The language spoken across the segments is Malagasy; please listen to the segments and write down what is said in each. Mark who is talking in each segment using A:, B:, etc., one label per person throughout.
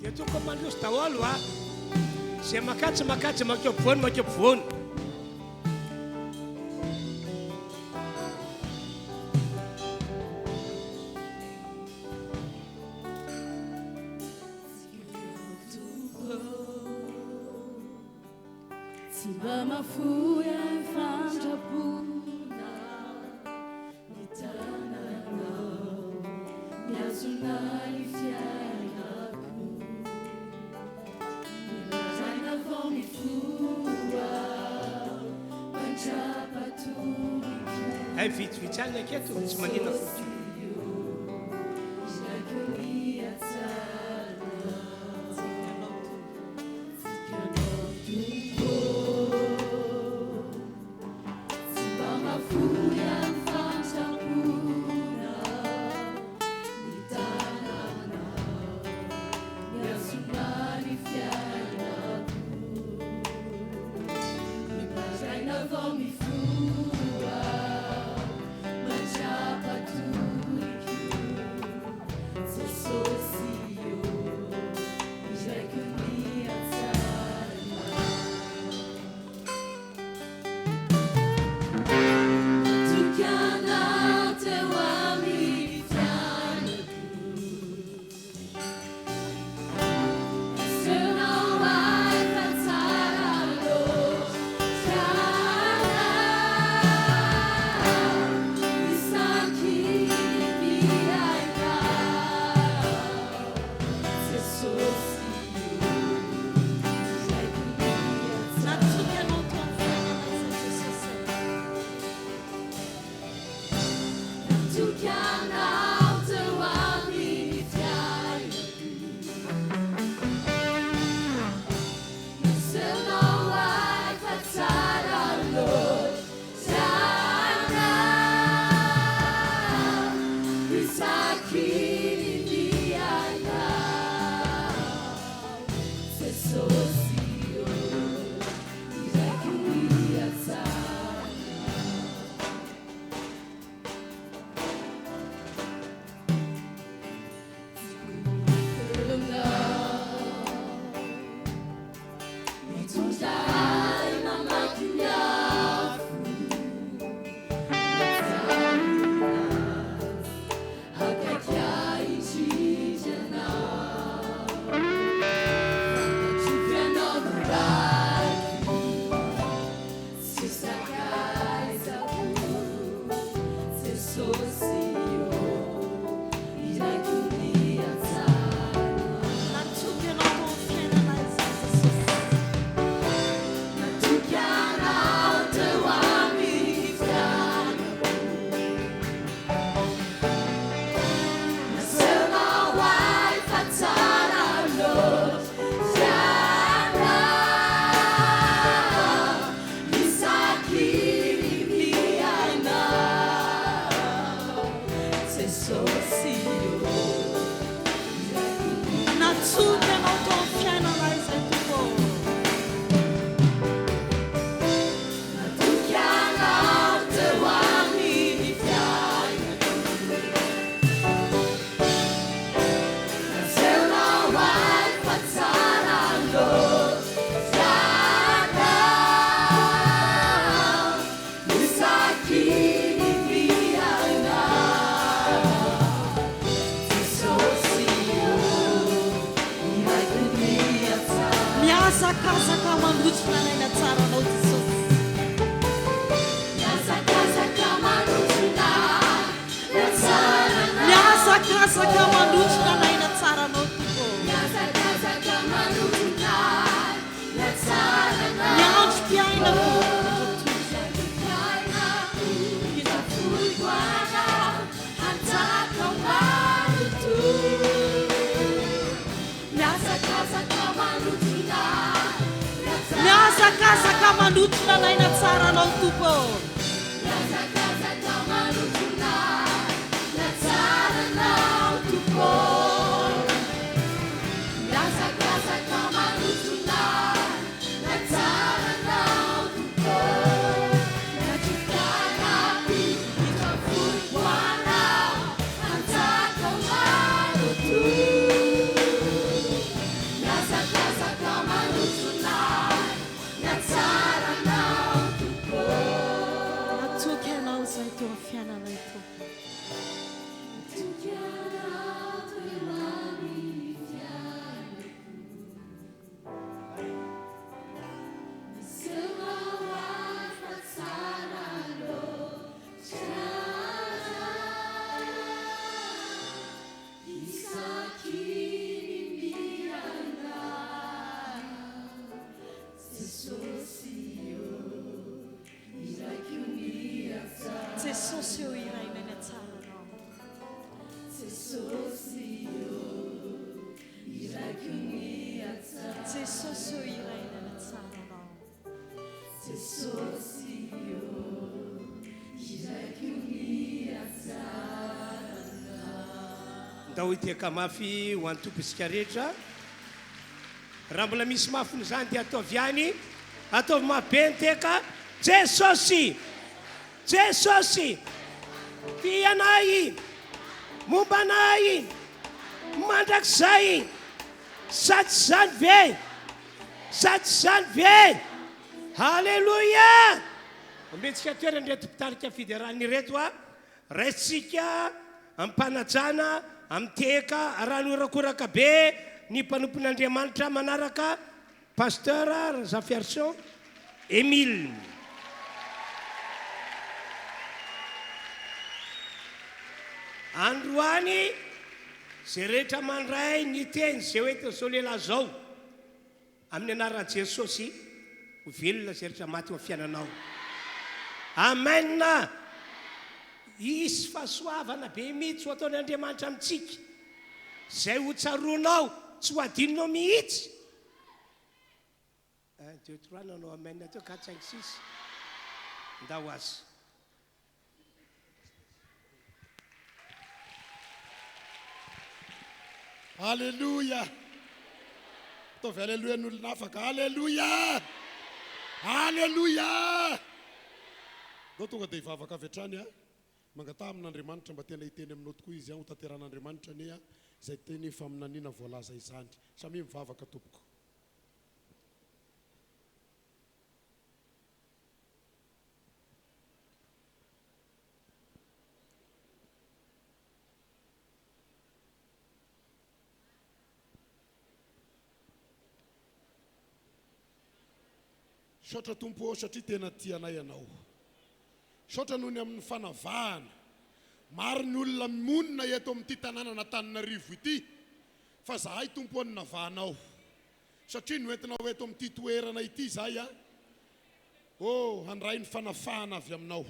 A: Dia toko mandroso daholo Zay makatsy makeo ampovoany
B: Tsy mba mafoy amin'ny fandrapona ny tananao miazona ny fiainako milazaina vao mifoa mandrapatolika
A: ay vitsivitsana aketo tsy manina fotsy
C: Mandutra na ina tsara no tupo. Jesosy irainana tsara anao.
B: Jesosy io iraiky miatsarana.
A: Ndao itiaka mafy ho an'ny tompo isika rehetra. Raha mbola misy mafiny zany dia ataovy ihany, ataovy mabe ny teka. Jesosy, Jesosy, fi anay, momba anay, mandrakizay, sady zany ve, sady zany ve. Halleluja! Ombentsika toerany reto mpitarika fideraly reto a, raisitsika ampanajana, amteka, arano irakoraka be, ny mpanompon'Andriamanitra manaraka Pasteur RAZAFISON Emile. Androany zay rehetra mandray ny teny zay hoe zao lehilahy zao amin'ny anaran'i Jesosy ho velona zay rehetra maty eo amin'ny fiainanao. Amen. Isy fahasoavana be mihitsy ho ataon'ny Andriamanitra amintsika zay ho tsaroanao tsy ho adininao mihitsy. 1 2 3 nanao amen teo 4 5 6 ndao azy.
D: Alléluia. Tovy alléluia n'olona afaka. Alléluia. Alléluia. Dao tonga dia hivavaka avy hatrany a. Mangata amin'Andriamanitra mba tena hiteny aminao tokoa izy ho tanteran'Andriamanitra nia izay teny efa aminanina voalaza izany. Samy mivavaka tompoko. Saotra tompo satria tena tianay ianao. Saotra noho ny amin'ny fanavahana. Maro ny olona monina eto amin'ity tanàna n'Antananarivo ity. Fa zahay tompo ny navahanao. Satria noentinao eto amin'ity toerana ity zahay a. Oh, handray ny fanafahana avy aminao.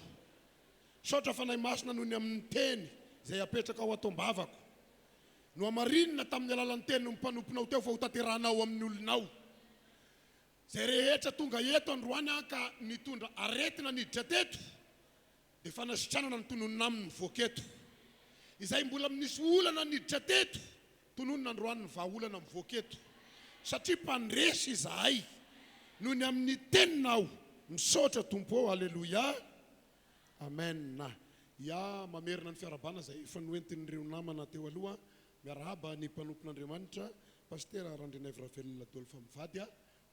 D: Saotra fanahy masina noho ny amin'ny teny izay apetraka ao atom-bavako. No amarinina tamin'ny alalan'ny teny no mpanomponao teo fa ho tanterahanao amin'ny olonao. Zay rehetra tonga eto androany ka nitondra aretina niditra teto dia fanasitranana ny tononona aminy voaketo. Izay mbola misy olana niditra teto tononona androany ny vahaolana amin'ny voaketo. Satria mpandresy izahay noho ny amin'ny teninao misaotra tompo. Alleluia. Amen. Ya mamerina ny fiarabana izay efa noentin'ireo namana teo aloha miarahaba ny mpanompon'Andriamanitra Pasteur Herin'Ny Ozona fa mivady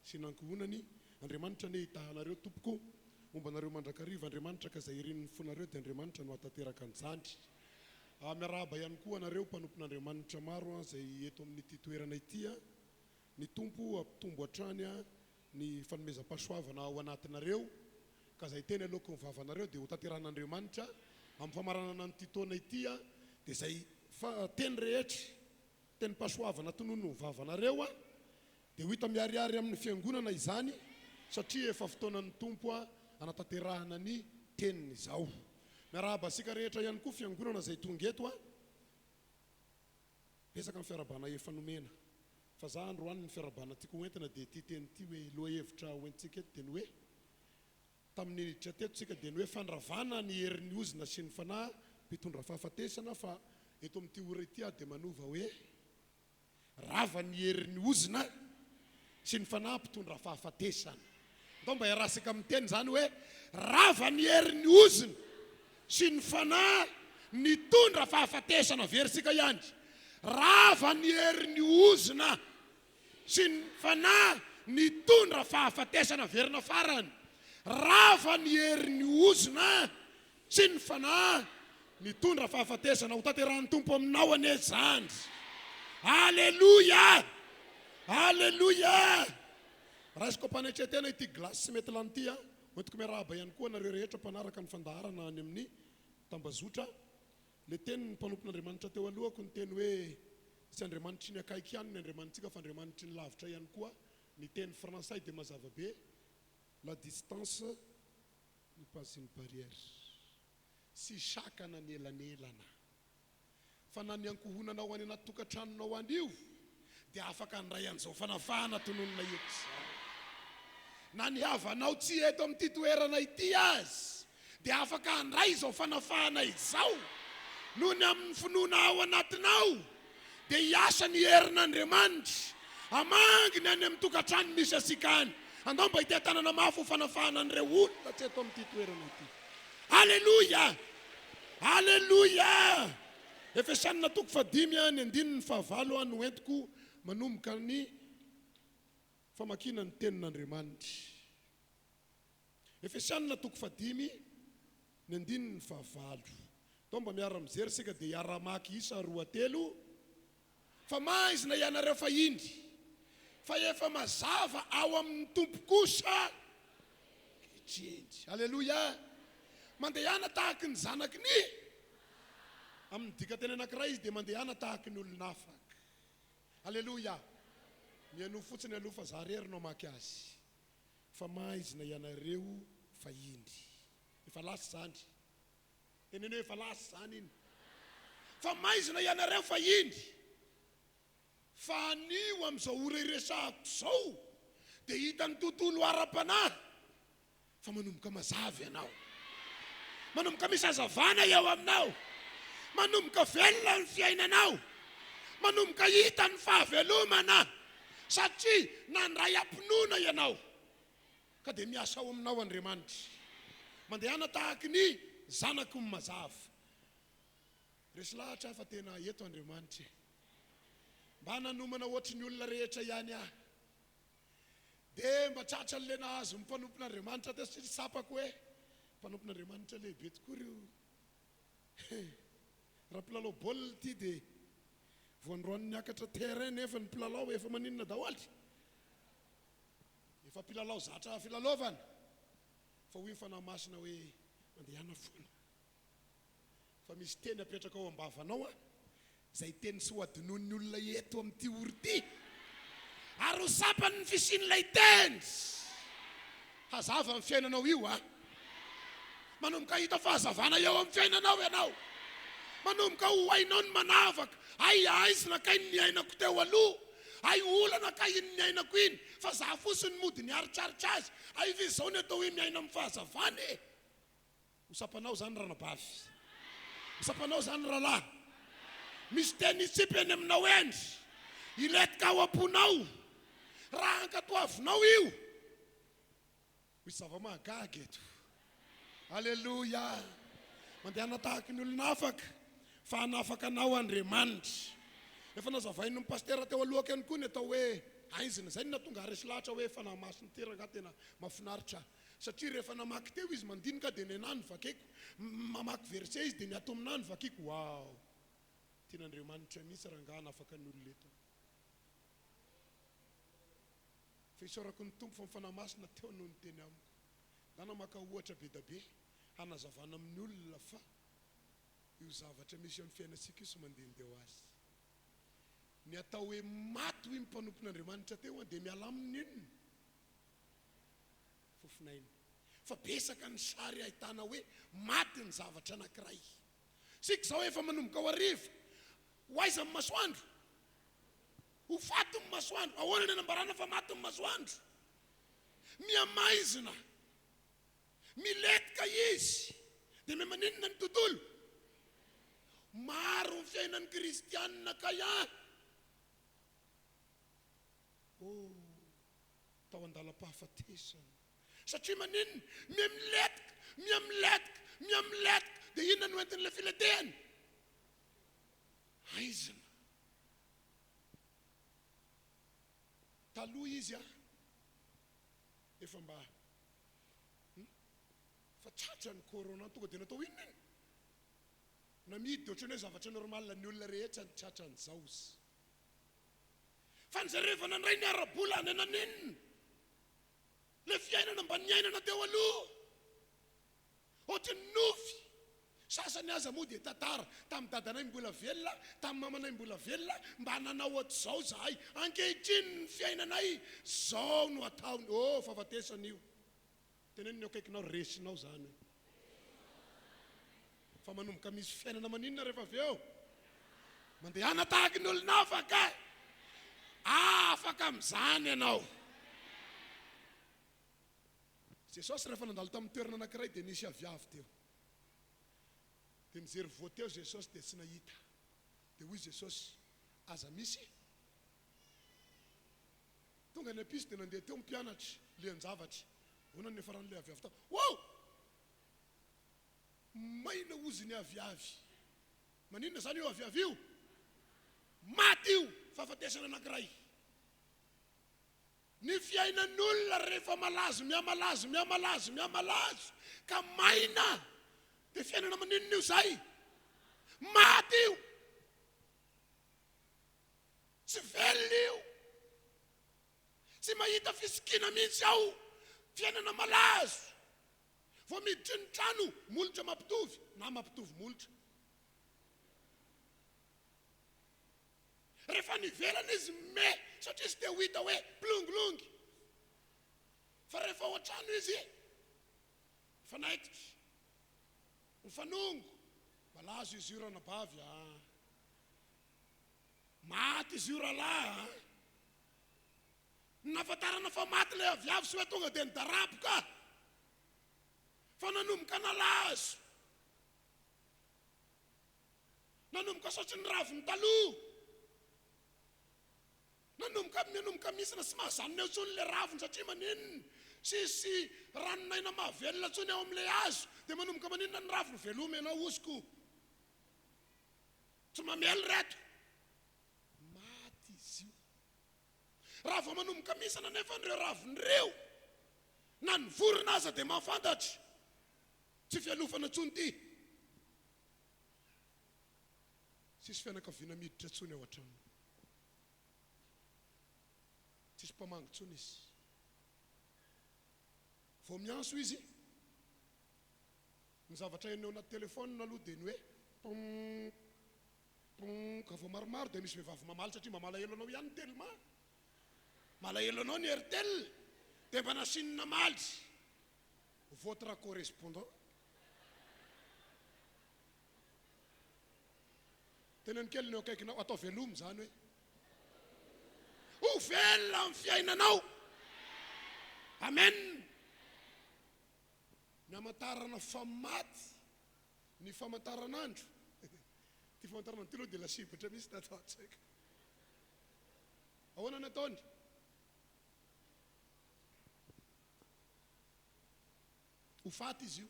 D: sy nankohonany. Andriamanitra ne hitahanareo tompoko momba nareo mandrakariva. Andriamanitra ka izay irin'ny fonareo dia Andriamanitra no atateraka an'izany. Miarahaba ihany koa anareo mpanompon'Andriamanitra maro izay eto amin'ity toerana ity. Ny tompo ampitombo hatrany ny fanomezam-pahasoavana ao anatinareo ka izay teny aloka ny vavanareo dia ho tanteran'Andriamanitra amin'ny famaranana nyity taona ity dia izay teny rehetra teny pasoavana tonono ny vavanareo dia ho hita miariary amin'ny fiangonana izany satria efa fotoanan'ny tompo anatanterahana ny teniny izao. Miarahaba asika rehetra ihany koa fiangonana izay tonga eto pesaka amin'ny fiarabana efa nomena fa za androany ny fiarabana tiako hoentina dia ty teny ty hoe loha hevitra hoentsika eto dia ny hoe tamin'ny niditra teto tsika dia ny hoe fandravana ny Herin'Ny Ozona sy ny Fanahy Mitondra Fahafatesana fa eto amin'ity ora ity dia manova hoe RAVA ny Herin'Ny Ozona sy ny Fanahy Mitondra Fahafatesana. Ndao mba iarasika amin'ny teny zany hoe RAVA ny Herin'Ny Ozona sy ny Fanahy Mitondra Fahafatesana. Versika ihany. RAVA ny Herin'Ny Ozona sy ny Fanahy Mitondra Fahafatesana. Verina farany. RAVA ny Herin'Ny Ozona sy ny Fanahy Mitondra Fahafatesana. Ho tanterahan'ny tompo aminao ane zany. Alleluia. Alleluia. Raisiko mpanetretena ity glasy sy mety lanty hoentiko miarahaba ihany koa nareo rehetra mpanaraka ny fandaharana any amin'ny tambazotra. Le teny ny mpanompon'Andriamanitra teo alohako ny teny hoe sy Andriamanitry ny akaiky ihany ny Andriamanitsika fa Andriamanitry ny lavitra ihany koa. Ny teny fransay dia mazava be. La distance n'est pas une barrière. Sy sakana ny elanelana. Fa na ny ankohonanao any anaty tokantranonao anio dia afaka andray an'izao fanafahana tononona eto zao. Na ny havanao tsy eto amin'ity toerana ity azy dia afaka andray izao fanafahana izao noho ny amin'ny finoana ao anatinao dia hiasa ny herin'Andriamanitra amanginy any amin'ny tokantrano misy asika any. Andao mba hitetanana mafy ho fanafahana an'ireo olona tsy eto amin'ity toerana ity. Halleluja, halleluja. Efesianina 5:9 no entiko manomboka ny famakina ny tenin'Andriamanitra. Efesianina 5:9. Tomba miara mijery sika dia hiara-maky isa 2 fa maizina ianareo fahindry fa efa mazava ao amin'ny tompo kosa kehitrindry. Halleluja. Mandehana tahaka ny zanaky ny amin'ny dikateny anankiray izy dia mandehana tahaka ny olonafaka. Halleluja. Miano fotsiny aloha fa za rery no maky azy. Fa maizina ianareo fahindry. Efa lasa zany. Teneny hoe efa lasa zany iny. Fa maizina ianareo fahindry. Fa anio amin'izao ora iresahako zao dia hitany tontolo ara-panahy fa manomboka mazava ianao. Manomboka misy hazavana eo aminao. Manomboka velona ny fiainanao. Manomboka hita ny fahavelomana satria nandray ampinoana ianao ka dia miasa ao aminao Andriamanitra. Mandehana tahaka ny zanaky ny mazava. Resy lahatra fa tena eto Andriamanitra. Mba nanomana ohatry ny olona rehetra ihany aho. Dia mba tratra le nahazo ny mpanompon'Andriamanitra dia sy sapako hoe mpanompon'Andriamanitra lehibe tokoa reo. Raha mpilalao baolina ity dia voandroan'ny niakatra terrain nefa ny mpilalao efa maninona daholo. Efa mpilalao zatra filalaovana fa hoy ny fanahy masina hoe mandehana foana. Fa misy teny apetraka ao am-bavanao izay teny sy ho adinon'ny olona eto amin'ity oro ity. Ary ho sapany ny fisian'ilay teny. Hazava amin'ny fiainanao io manomboka hita fahazavana eo amin'ny fiainanao ianao. Manomboka ho hainao ny manavaka. Ay aizina kainy ny ainako teo aloha. Ay olana kainy ny ainako iny. Fa za fosiny mody ny aritraritra azy. Ay vizao ny atao hoe miaina amin'ny fahazavana. Hosapanao zany ranabavy. Hosapanao zany ralahy. Misy teny itsipy eny aminao endry. Iletika ao am-ponao. Raha ankatoavinao io. Misy zava-mahagaga eto. Halleluja. Mandehana tahaka ny olona afaka. Fa hanafaka anao Andriamanitra. Efa nazavainy ny Pasteur teo alohaka ihany koa ny atao hoe aizina. Zay ny natonga resy lahatra hoe fanahy masina teraka tena mahafinaritra. Satria rehefa namaky teo izy mandinika dia nenany vakeko. Mamaky verset izy dia ny ato aminany vakeko. Wow. Tian'Andriamanitra misy raha nga hanafaka ny olona eto. Fa isaorako ny tompo fa ny fanahy masina teo noho ny teny amiko. Dana maka ohatra be da be. Hanazavana amin'ny olona fa io zavatra misy amin'ny fiainantsika iso mandehandeha ho azy. Ny atao hoe maty hoy ny mpanompon'Andriamanitra teo dia miala aminy inona? Fofinainy. Fa besaka ny sary ahitana hoe maty ny zavatra anankiray. Sika zao efa manomboka ho hariva. Ho aiza amin'ny masoandro? Ho faty amin'ny masoandro. Ahoana ny anambarana fa maty amin'ny masoandro? Miamaizina. Miletika izy dia maninona ny tontolo? Maro ny fiainan'ny kristianina kaya. Tao andalam-pahafatesana. Satria maninona? Miamiletika dia inona no entin'ilay filetehany? Aizina. Taloha izy efa mba fa tratra ny corona tonga dia natao inona iny? Namidy dia ohatrany hoe zavatra normal ny olona rehetra ny tratra n'izao izy. Fa nyzarevana ndray ny ara-bola any aninona? Le fiainana mba niainana teo aloha. Ohatry ny nofy. Sasany aza moa dia tantara. Tamin'ny dadanay mbola velona, tamin'ny mamanay mbola velona, mba nanao ohatr'izao zahay. Ankehitriny ny fiainanay zao no ataony. Fahafatesana io. Teneny ny akaikinao resinao zany. Fa manomboka misy fiainana maninona rehefa avy eo? Mandehana tahaka ny olona afaka. afaka amin'izany ianao. Jesosy rehefa nandalo tamin'ny toerana anankiray dia nisy aviavy teo. Dia mijery voateo Jesosy dia tsy nahita. Dia hoy Jesosy, aza misy? Tonga ny episy dia nandeha teo mpianatra lian-javatra. Hoana ny efa ran'ilay aviavy tao. Wow! Maina ozy ny aviavy. Maninona zany io aviavy io? Maty io, fahafatesana anankiray. Ny fiainan'olona rehefa malazo, miamalazo, ka maina, dia fiainana maninona io zay? Maty io. Tsy velona io. Tsy mahita fisikina mihitsy aho, fiainana malazo. Vao miditra ny trano, molotra mampitovy, na mampitovy molotra. Rehefa nivelana izy me, satria izy dia ho hita hoe plongilongy. Fa rehefa ao an-trano izy, fanaikitra, mifanongo, malazo izy io ranabavy, maty izy io rahalahy. Nafatarana fa maty ilay aviavy sy hoe tonga dia nidaraboka. Fa nanomboka nalazo. Nanomboka saotry ny raviny taloha. Nanomboka misy sy mahazanona eo tsony ilay raviny satria maninona? Sisy ranonaina mahavelona tsony ao amin'ilay hazo. Dia manomboka maninona ny raviny veloma ianao osiko. Tsy mamely reto. Maty izy io. Raha vao manomboka misana nefa n'ireo ravin'ireo, na ny vorona aza dia mahafantatra. Tsy fialofana tsony ty. Sisy fianakaviana miditra tsony ao an-trano. Tsisy mpamango tsony izy. Vao mianso izy, ny zavatra eneo anaty telefônina aloha dia ny hoe ka vao maromaro dia misy vehivavy mamaly satria mba malahelo anao ihany ny telma. Malahelo anao ny Airtel, dia mba nasinina maly. Votre correspondant. Tena ny kely ny akaikinao, atao velomo zany hoe. Ho velona amin'ny fiainanao. Amen. Ny hamantarana fa maty, ny famantaranandro. Ty famantaranandro ty aloha dia lasibatra misy natao an-tsaika. Ahoana nataony? Ho faty izy io.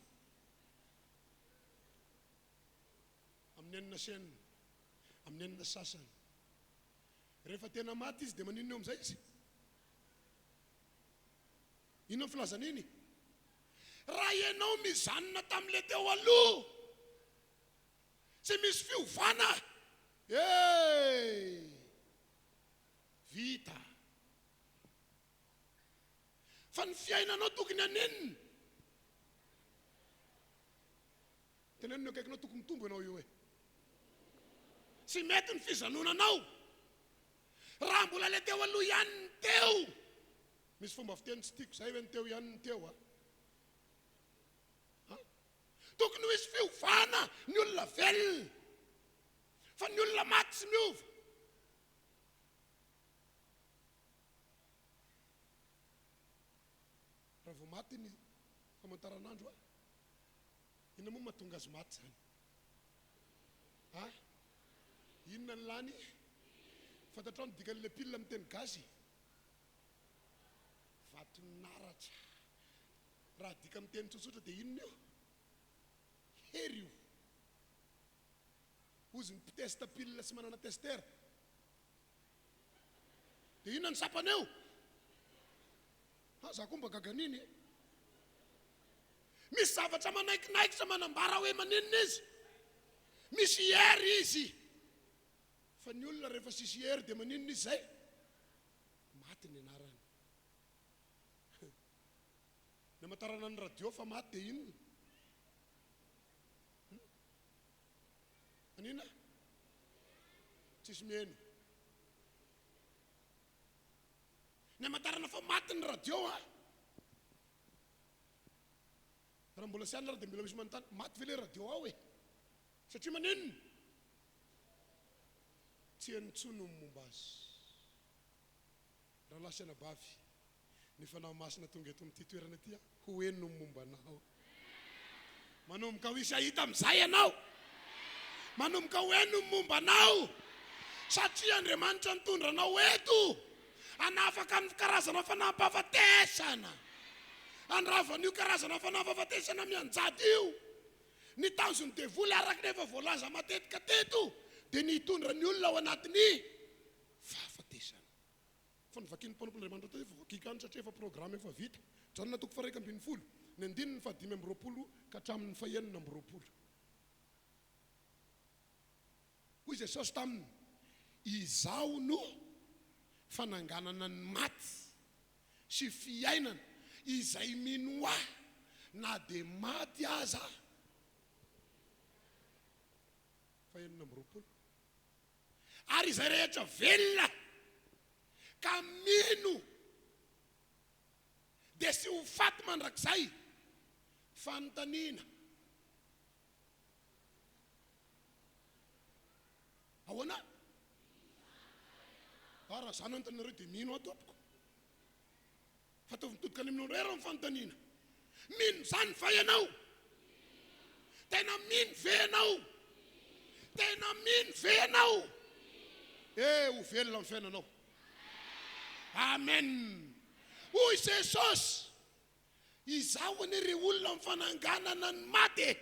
D: Amin'ny enina senina, amin'ny enina sasany. Rehefa tena maty izy dia maninona eo amin'izay izy? Inona ny filazana iny? Raha ianao mizanona tamin'ilay teo aloha, tsy misy fiovana. Vita. Fa ny fiainanao tokony anenina. Tenenina akaikinao tokony mitombo ianao io hoe. Tsy mety ny fijanonanao. Raha mbola ilay teo aloha ihany ny teo. Misy fomba fiteny tsy tiako izay hoe ny teo ihany ny teo. Tokony ho isy fiovana ny olona velona. Fa ny olona maty tsy miova. Raha vao maty ny famantaranandro inona moa mahatonga azy maty zany? Inona ny lany? Fantatrao ny dikan'ilay pilina miteny gazy? Vatonaratra. Raha dika miteny tsotsotra dia inona io? Hery io. Ozy mpitesta pilina sy manana testera. Dia inona ny sapana eo? Za koa mba gaganiny. Misy zavatra manaikinaiky manambara hoe maninona izy. Misy hery izy. Fa ny olona rehefa sisy hery dia maninona izy zay? Maty ny anarany. Ny hamantarana ny radio fa maty dia inona? Anina? Tsisy mihaino. Ny hamantarana fa maty ny radio raha mbola sy anona dia mbola misy manontany maty ve le radio ao e? Satria maninona? Tsy henontsony ny momba azy. rahalasana bavy ny fanahy masina tonga eto amin'ity toerana ty ho eno mombanao manomboka ho isy ahita amin'izay ianao manomboka ho eno mombanao satria Andriamanitra nitondranao eto anafaka amin'ny karazana fanahy-pahafatesana andravan'io karazana fanahy-pahafatesana mianjady io ny tanjony devoly araka nefa voalaza matetika teto dia nitondra ny olona ao anatiny fahafatesana fa nivakin'ny mpanompon'Andriamanitra tao efa vakikany satria efa programa efa vita janona toko fa 120 ny andininy fa 520 ka hatramin'ny fa 920 hoy Jesosy taminy izaho no fananganana ny maty sy fiainana izay mino ahy na dia maty aza fa 920 ary izay rehetra velona ka mino dia sy ho faty mandrakizay fanontaniana ahoana raha zany antanareo dia mino atompoko fa ataovy mitodika any aminao era mifanontaniana mino zany fa ianao tena mino ve ianao tena mino ve ianao ho velona amin'ny fiainanao amen hoy Jesosy izaho ry olona mifananganana ny maty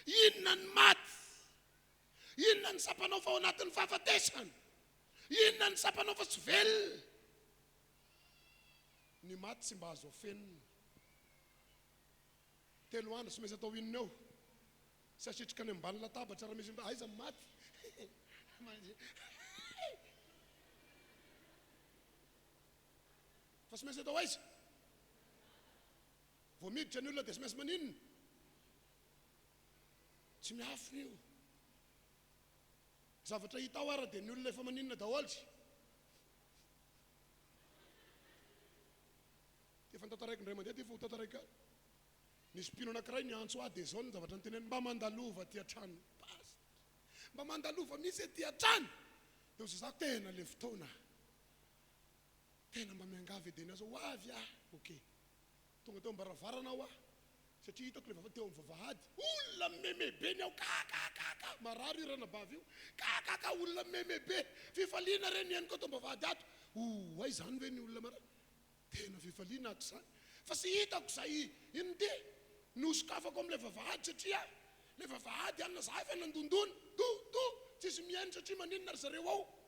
D: inona ny maty inona ny sapanao fa ao anatin'ny fahafatesana inona ny sapanao fa tsy velona ny maty tsy mba azo afenina 3 andro sy maintsy atao inona eo sy asitrika any ambany latabatra raha misy aiza maty fa sy maintsy atao aiza vao miditra ny olona dia sy maintsy maninona tsy miafina io zavatra hita ao ara dia ny olona efa maninona daholy efa ntataraiky ndray mandeha ty fa ho tataraiky nisy mpino anankiray ny antso dia zao ny zavatra nyteneny mba mandalova ty atrano pastor mba mandalova misy ty atrano dia ho zazako tena le fotoana tena mba miangavy dia nazo ho avy ok tonga teo mbaravarana ao satria hitako le teo amin'ny vavahady olona memebe ny ao kakakaka marary rana bavy io kakaka olona memebe fifaliana reny iany ko teo mbavahady ato ay zany ve ny olona marary tena fifaliana ako zany fa sy hitako zay ino ty nosokafako amin'le vavahady satria le vavahady anina za efa nandondony to tsisy miainy satria maninona ry zareo ao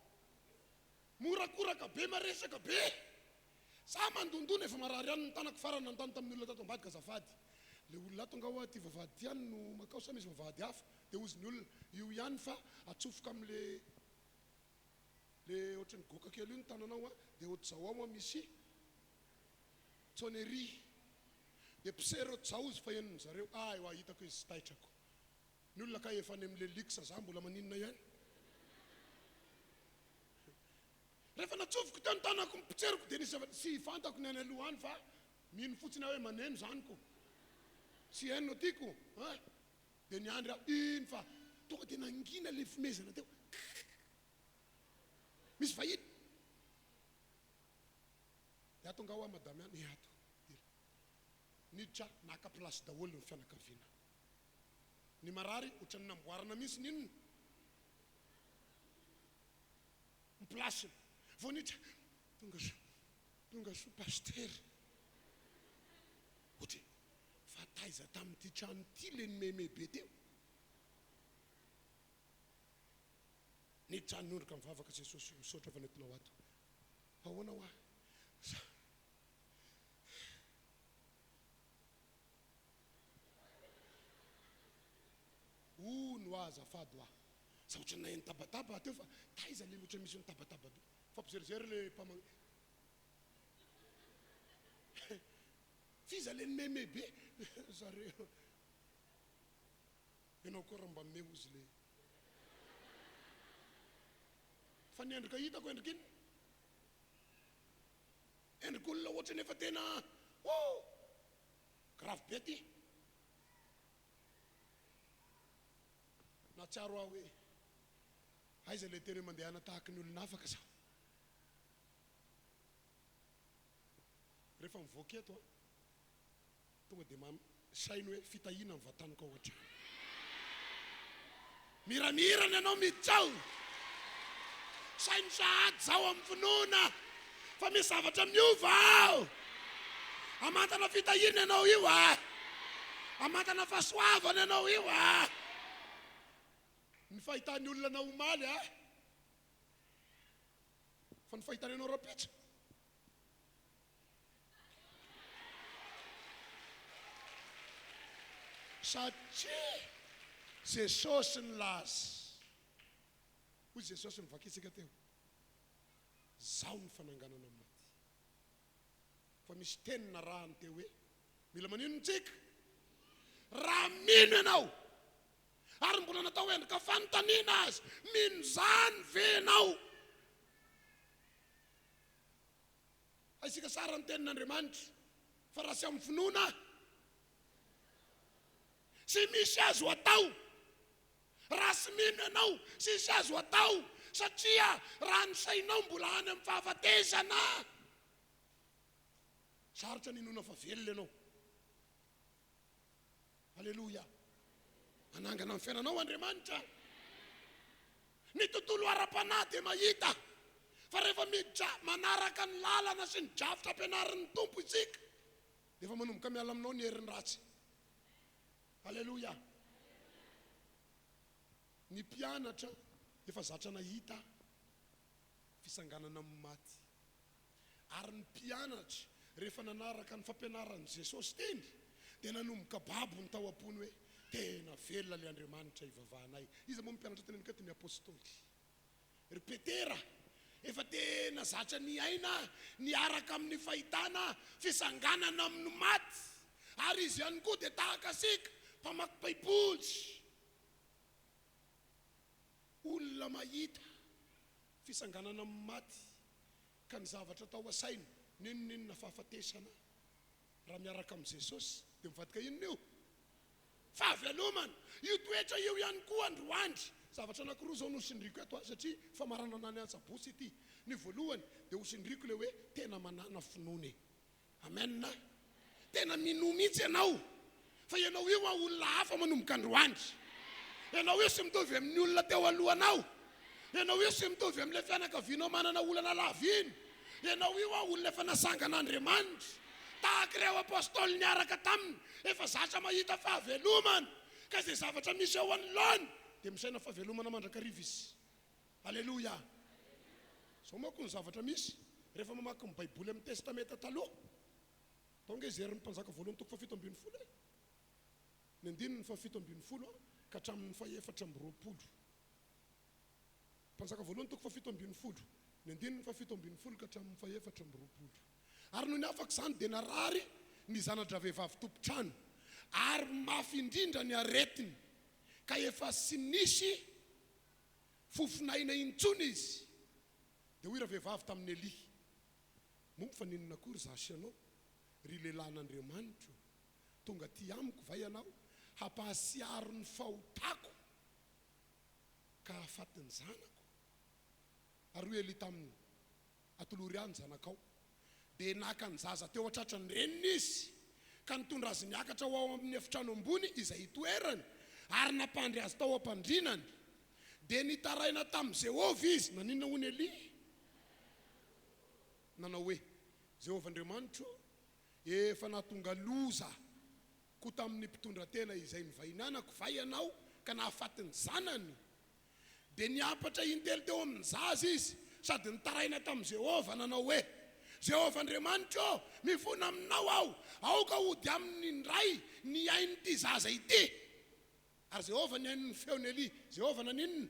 D: morakoraka be maresaka be za mandondony efa marary any ny tanako farany nantany tamin'ny olona tato ambadika zafady le olona tonga ao ty vavahady ty any no makao sa misy vavahady hafa dia ozy ny olona io ihany fa atsofoka amin'le ohatrany goka kely io ny tananao dia ohatr'zao ao misy tsonery dia pisero ohatr'zao izy fa enony zareo eo ahitako izy taitrako ny olona ka efa any amin'le liksa za mbola maninona ihany rehefa natsofoko teo ny tanako mipitseriko dia nisy sy fantako ny any aloha any fa mino fotsiny aho hoe maneno zanyko sy haino tiako dia ny andry ino fa tonga dia nangina le fimezana teo misy vahiny dia tonga ao madamy any ato niditra naka plasy daholo ny fianakaviana ny marary ohatrany namboarana misy ninona miplasiny vao niditra tonga so Pasteur ohatra fa taiza tamin'ity trano ty le ny memebe teo niditra nondroka mivavaka Jesosy misaotra fa nentinao ato ahoana ho no azafady ho sa ohatra nay ny tabataba teo fa taiza le ohatra misy ny tabataba be fa mpizerizery le mpamagny fiza le ny memebe zareo ianao koa raha mba me ozy le fa ny endrika hitako endrika iny endrik'olona ohatra nefa tena grave be ty natsiaro aho hoe aiza le teny hoe mandehana tahaka ny olona afaka sao rehefa mivoaka eto tonga dia sainy hoe fitahina ny vataniko ao an-trano. Miramirana ianao miditsao, sainy sahady zao amin'ny finoana fa misy zavatra miova ao. Amantana fitahina ianao io amantana fahasoavana ianao io ny fahitany olona na omaly fa ny fahitany ianao rapitsa. Satria Jesosy ny laza. Hoy Jesosy nivakitsika teo, zao ny fananganana amin'ny maty. Fa misy teny narahany teo hoe mila manino tsika, raha mino ianao ary mbola natao endrika fanontaniana azy, mino zany ve ianao? Haisika sara ny tenin'Andriamanitra fa raha sy amin'ny finoana sy misy azo atao. Raha sy mino ianao sy misy azo atao, satria raha ny sainao mbola any amin'ny fahafatesana, sarotra ninona fa velona ianao. Halleluja. Manangana amin'ny fiainanao Andriamanitra. Ny tontolo ara-panahy dia mahita, fa rehefa miditra manaraka ny lalana sy ny drafitra ampianarin'ny tompo isika, dia efa manomboka miala aminao ny herin'ny ratsy. Halleluja. Ny mpianatra efa zatra nahita fisanganana amin'ny maty. Ary ny mpianatra rehefa nanaraka ny fampianaran'i Jesosy teny, dia nanomboka babo ny tao am-pony hoe tena velona le Andriamanitra ivavahanay. Izy moa mpianatra teny mikety ny apôstôly. Ry Petera efa tena zatra ny aina niaraka amin'ny fahitana fisanganana amin'ny maty. Ary izy ihany koa dia tahaka sika mpamaky baiboly, olona mahita fisanganana amin'ny maty, ka ny zavatra tao asaina ninonina fahafatesana raha miaraka amin'ny Jesosy dia mivadika inona io? Fahavelomana. Io toetra io ihany koa androandry. Zavatra anankiroa zao no hosindriko eto satria fa marana nany an-tsabotsy ity. Ny voalohany dia hosindriko le hoe tena manana finoana. Amen. Tena mino mihitsy ianao fa ianao io olona hafa manomboka androandry. Ianao io sy mitovy amin'ny olona teo alohanao. Ianao io sy mitovy amin'ilay fianakavianao manana olana laviny. Ianao io olona efa nasangan'Andriamanitra. Tahaka ireo apôstôly niaraka taminy, efa zatra mahita fahavelomana, ka izay zavatra misy eo anoloany dia misaina fahavelomana mandrakariva izy. Halleluja. Zao manko ny zavatra misy rehefa mamaky ny baiboly amin'ny testamenta taloha. Tonga izy herin'ny mpanjaka voalohany toko 7:10, ny andininy 7:10 ka hatramin'ny 4:20. Mpanjaka voalohany toko 7:10, ny andininy 7:10 ka hatramin'ny 4:20. Ary noho ny afaka izany dia narary ny zanadra vehivavy tompotrano, ary mafy indrindra ny aretiny, ka efa sy nisy fofinaina intsony izy. Dia hoy vehivavy tamin'ny Eli, momba fa ninona kory zaho sy ianao, ry lehilahin'Andriamanitra, tonga ty amiko va ianao hampahasiaro ny fahotako ka hahafatin'ny zanako. Ary hoy Eli taminy, atolory any zanakao. Dia naka ny zaza teo atratra ny reniny izy, ka nitondra azy niakatra ho ao amin'ny efitrano ambony izay hitoerany, ary nampandry azy tao am-pandrinany. Dia nitaraina tamin'i Jehovah izy. Naninona hoy ny Eli? Nanao hoe, Jehovah Andriamanitra efa nahatonga loza koa tamin'ny mpitondra tena izay nivainanako va ianao ka nahafatin'ny zanany. Dia niapatra intelo teo amin'ny zaza izy, sady nitaraina tamin'i Jehovah nanao hoe, Jehovah Andriamanitra mifona aminao aho, aoka hody amin'ny indray ny ain'ity zaza ity. Ary Jehovah ny ain'ny feony Eli. Jehovah naninona?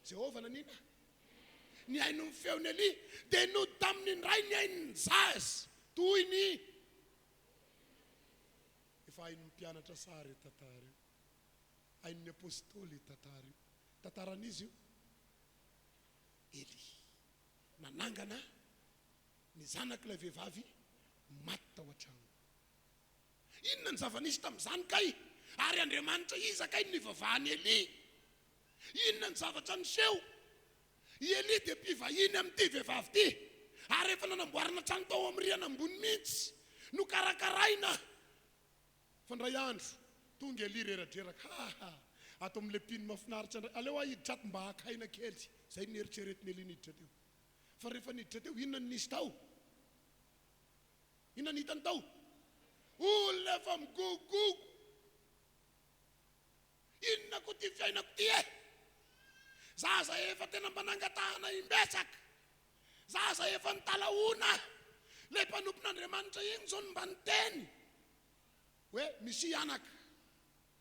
D: Jehovah naninona? Ny ain'ny feony Eli. Dia no tamin'ny indray ny ain'ny zaza toy ny efa ain'ny mpianatra sary tatary, ain'ny apôstôly tatary. Tataran'izy io Eli nanangana ny zanak'ilay vehivavy maty tao an-trano. Inona ny zava-nisy tamin'izany kay? Ary Andriamanitra iza kay nivavahany Eli? Inona ny zavatra niseho? Eli dia mpivahiny amin'ity vehivavy ity, ary efa nanamboarana trano tao amin'ny riana ambony mihitsy no karakaraina fa ndray andro tonga Eli reradreraka ato amin'le piny mafinaritra ndray aleo ahiditra ato mba hakaina kely zay nieritreretiny Eli niditra teo fa rehefa niditra teo inona nisy tao inona nitany tao olona efa migogogo inona ko ty fiainako ty zaza efa tena mbanangatahana imbetsaka zaza efa nitalaona le mpanompon'Andriamanitra iny zao mba niteny hoe misy anaka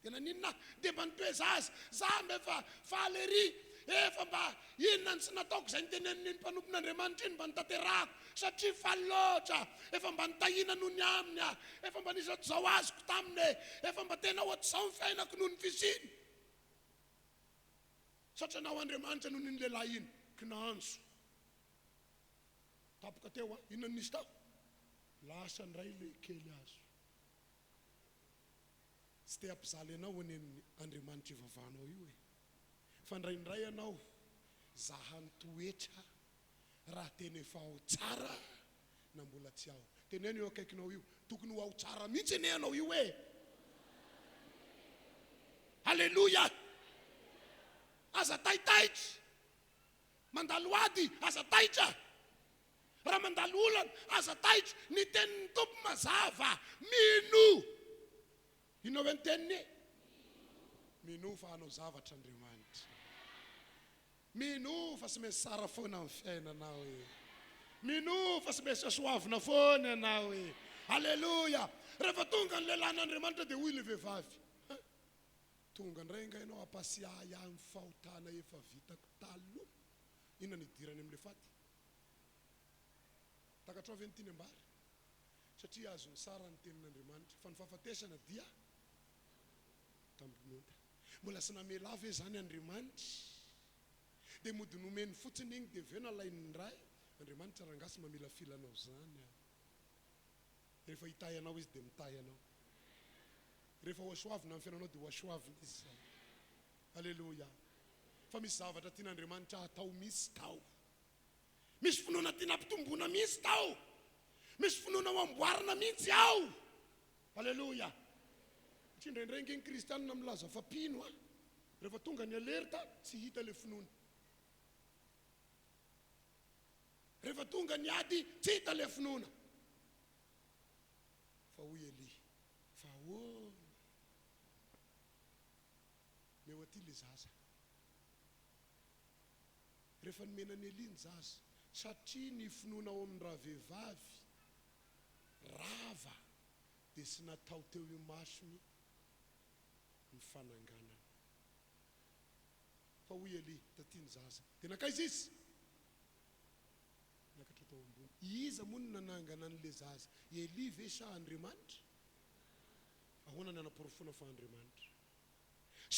D: tena ninona dia mba nitoe za mba efa falery efa mba inona ny tsy nataoko zay niteneniny mpanompon'Andriamanitra iny mba nitaterahako satria falotra efa mba nitahina noho ny aminy efa mba nisy ohatr'izao azoko taminy efa mba tena ohatr'izao ny fiainako noho ny fisiny satria nao Andriamanitra noho ny lehilahy iny kinanjo tapoka teo inona nisy tao lasa ndray le kely azo tsy te hampizaly anao any amin'ny Andriamanitra ivavahanao io fa ndraindray ianao zahany toetra raha tena efa ao tsara na mbola tsy ao teneno eo akaikinao io tokony ho ao tsara mihitsy ene anao io halleluja aza taitaitra mandalo ady aza taitra raha mandalo olana aza taitra ny tenin'ny tompo mazava mino inao hoe ny teniny mino fa hanao zavatra Andriamanitra mino fa sy maintsy sara foana amin'ny fiainanao mino fa sy maintsy soavina foana ianao halleluja rehefa tonga ny lehilahin'Andriamanitra dia hoy le vehivavy tonga ndray ngainao ampasiahy amin'ny fahotana efa vitako taloha inona nidirany amin'le faty takatrao ve ny tiany ambary satria azony sara ny tenin'Andriamanitra fa ny fahafatesana dia tambononta mbola sy namela ve zany Andriamanitra dia mody nomeny fotsiny iny dia veo nalain'ny ray Andriamanitra rangasy mamela filanao zany rehefa hitay anao izy dia mitay anao rehefa hoasoavina amin'ny fiainanao dia hoasoavina izy zany halleluja fa misy zavatra tian'Andriamanitra atao misy tao misy finoana tiana ampitombona misy tao misy finoana ho amboarina mihitsy ao halleluja satria indraindray nge ny kristianina milaza fa pino rehefa tonga ny alerta tsy hita le finoana rehefa tonga ny ady tsy hita le finoana fa hoy Eli fa meo aty le zaza rehefa nomenany Eli ny zaza satria ny finoana ao amin'ny raha vehivavy rava dia sy natao teo imasony ny fananganana fa hoy Eli taty ny zaza dia nakaiza izy nakatra tao ambony iza moa no nanangana an'le zaza Eli ve sa Andriamanitra ahoana ny anaporofona fa Andriamanitra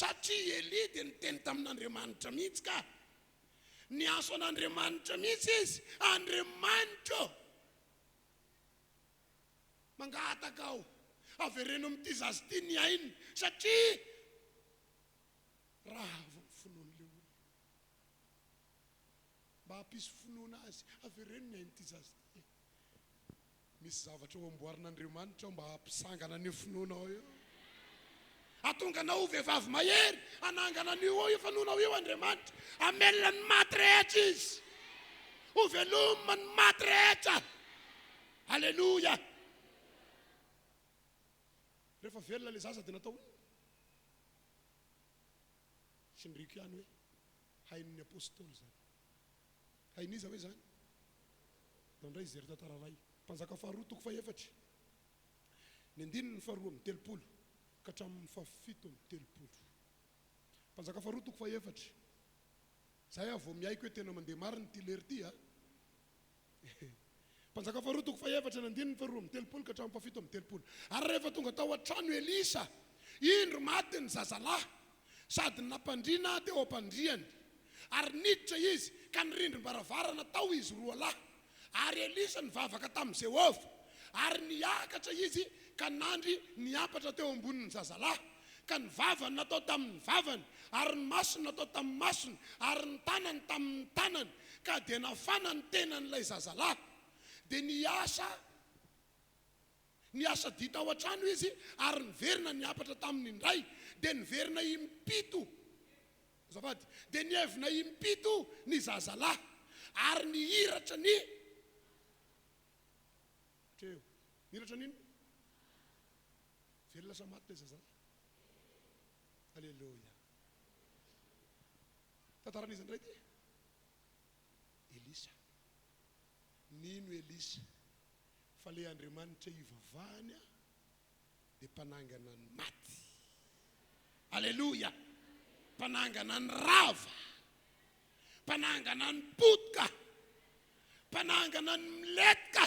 D: satria Eli dia niteny tamin'Andriamanitra mihitsy ka ny aso an'Andriamanitra mihitsy izy Andriamanitra mangataka ao avereno amin'ity zaza ty ny ainy satria raha finoana le olona mba hampisy finoana azy avereno ny ainy ty zaza ty misy zavatra ho amboarin'Andriamanitra mba hampisangana ny finoanao io atonga anao vehivavy mahery anangana an'io io fanoanao io Andriamanitra amelona ny maty rehetra izy ho veloma ny maty rehetra halleluja rehefa velona le zaza dia natao sindriko ihany hoe hain'ny apôstôly zany hainiza hoe zany dandray izy eritantara ray mpanjaka faharoa toko faefatra ny andininy ny faharoa amin'ny telopolo ka hatramin'ny fafito amin'ny telopolo mpanjaka faharoa toko faefatra zay avo miaiko hoe tena mandeha mariny ty lery ty mpanjaka faharoa toko faefatra ny andininy faharoa amin'ny telopolo ka hatramin'ny fafito amin'ny telopolo ary rehefa tonga tao an-trano Elisa indro maty ny zazalahy sady nampandriana teo ampandriany ary niditra izy ka nirindrim-baravarana tao izy roa lahy ary Elisa nivavaka tamin'i Jehova ary niakatra izy ka nandry niapatra teo ambonin'ny zazalahy ka ny vavany natao tamin'ny vavany ary ny masony natao tamin'ny masony ary ny tanany tamin'ny tanany ka dia nafana ny tenan'ilay zazalahy dia niasa dita ao an-trano izy ary niverina niapatra tamin'ny indray dia niverina impito azafady dia nievina impito ny zazalahy ary nihiratra nihiratra nino very lasa maty le zazalahy. Alleluia. Tantaran'izy indray ty Elisa. Nino Elisa fa le Andriamanitra ivavahany dia mpanangana ny maty. Alleluia. Mpanangana ny rava, mpanangana ny potika, mpanangana ny miletika,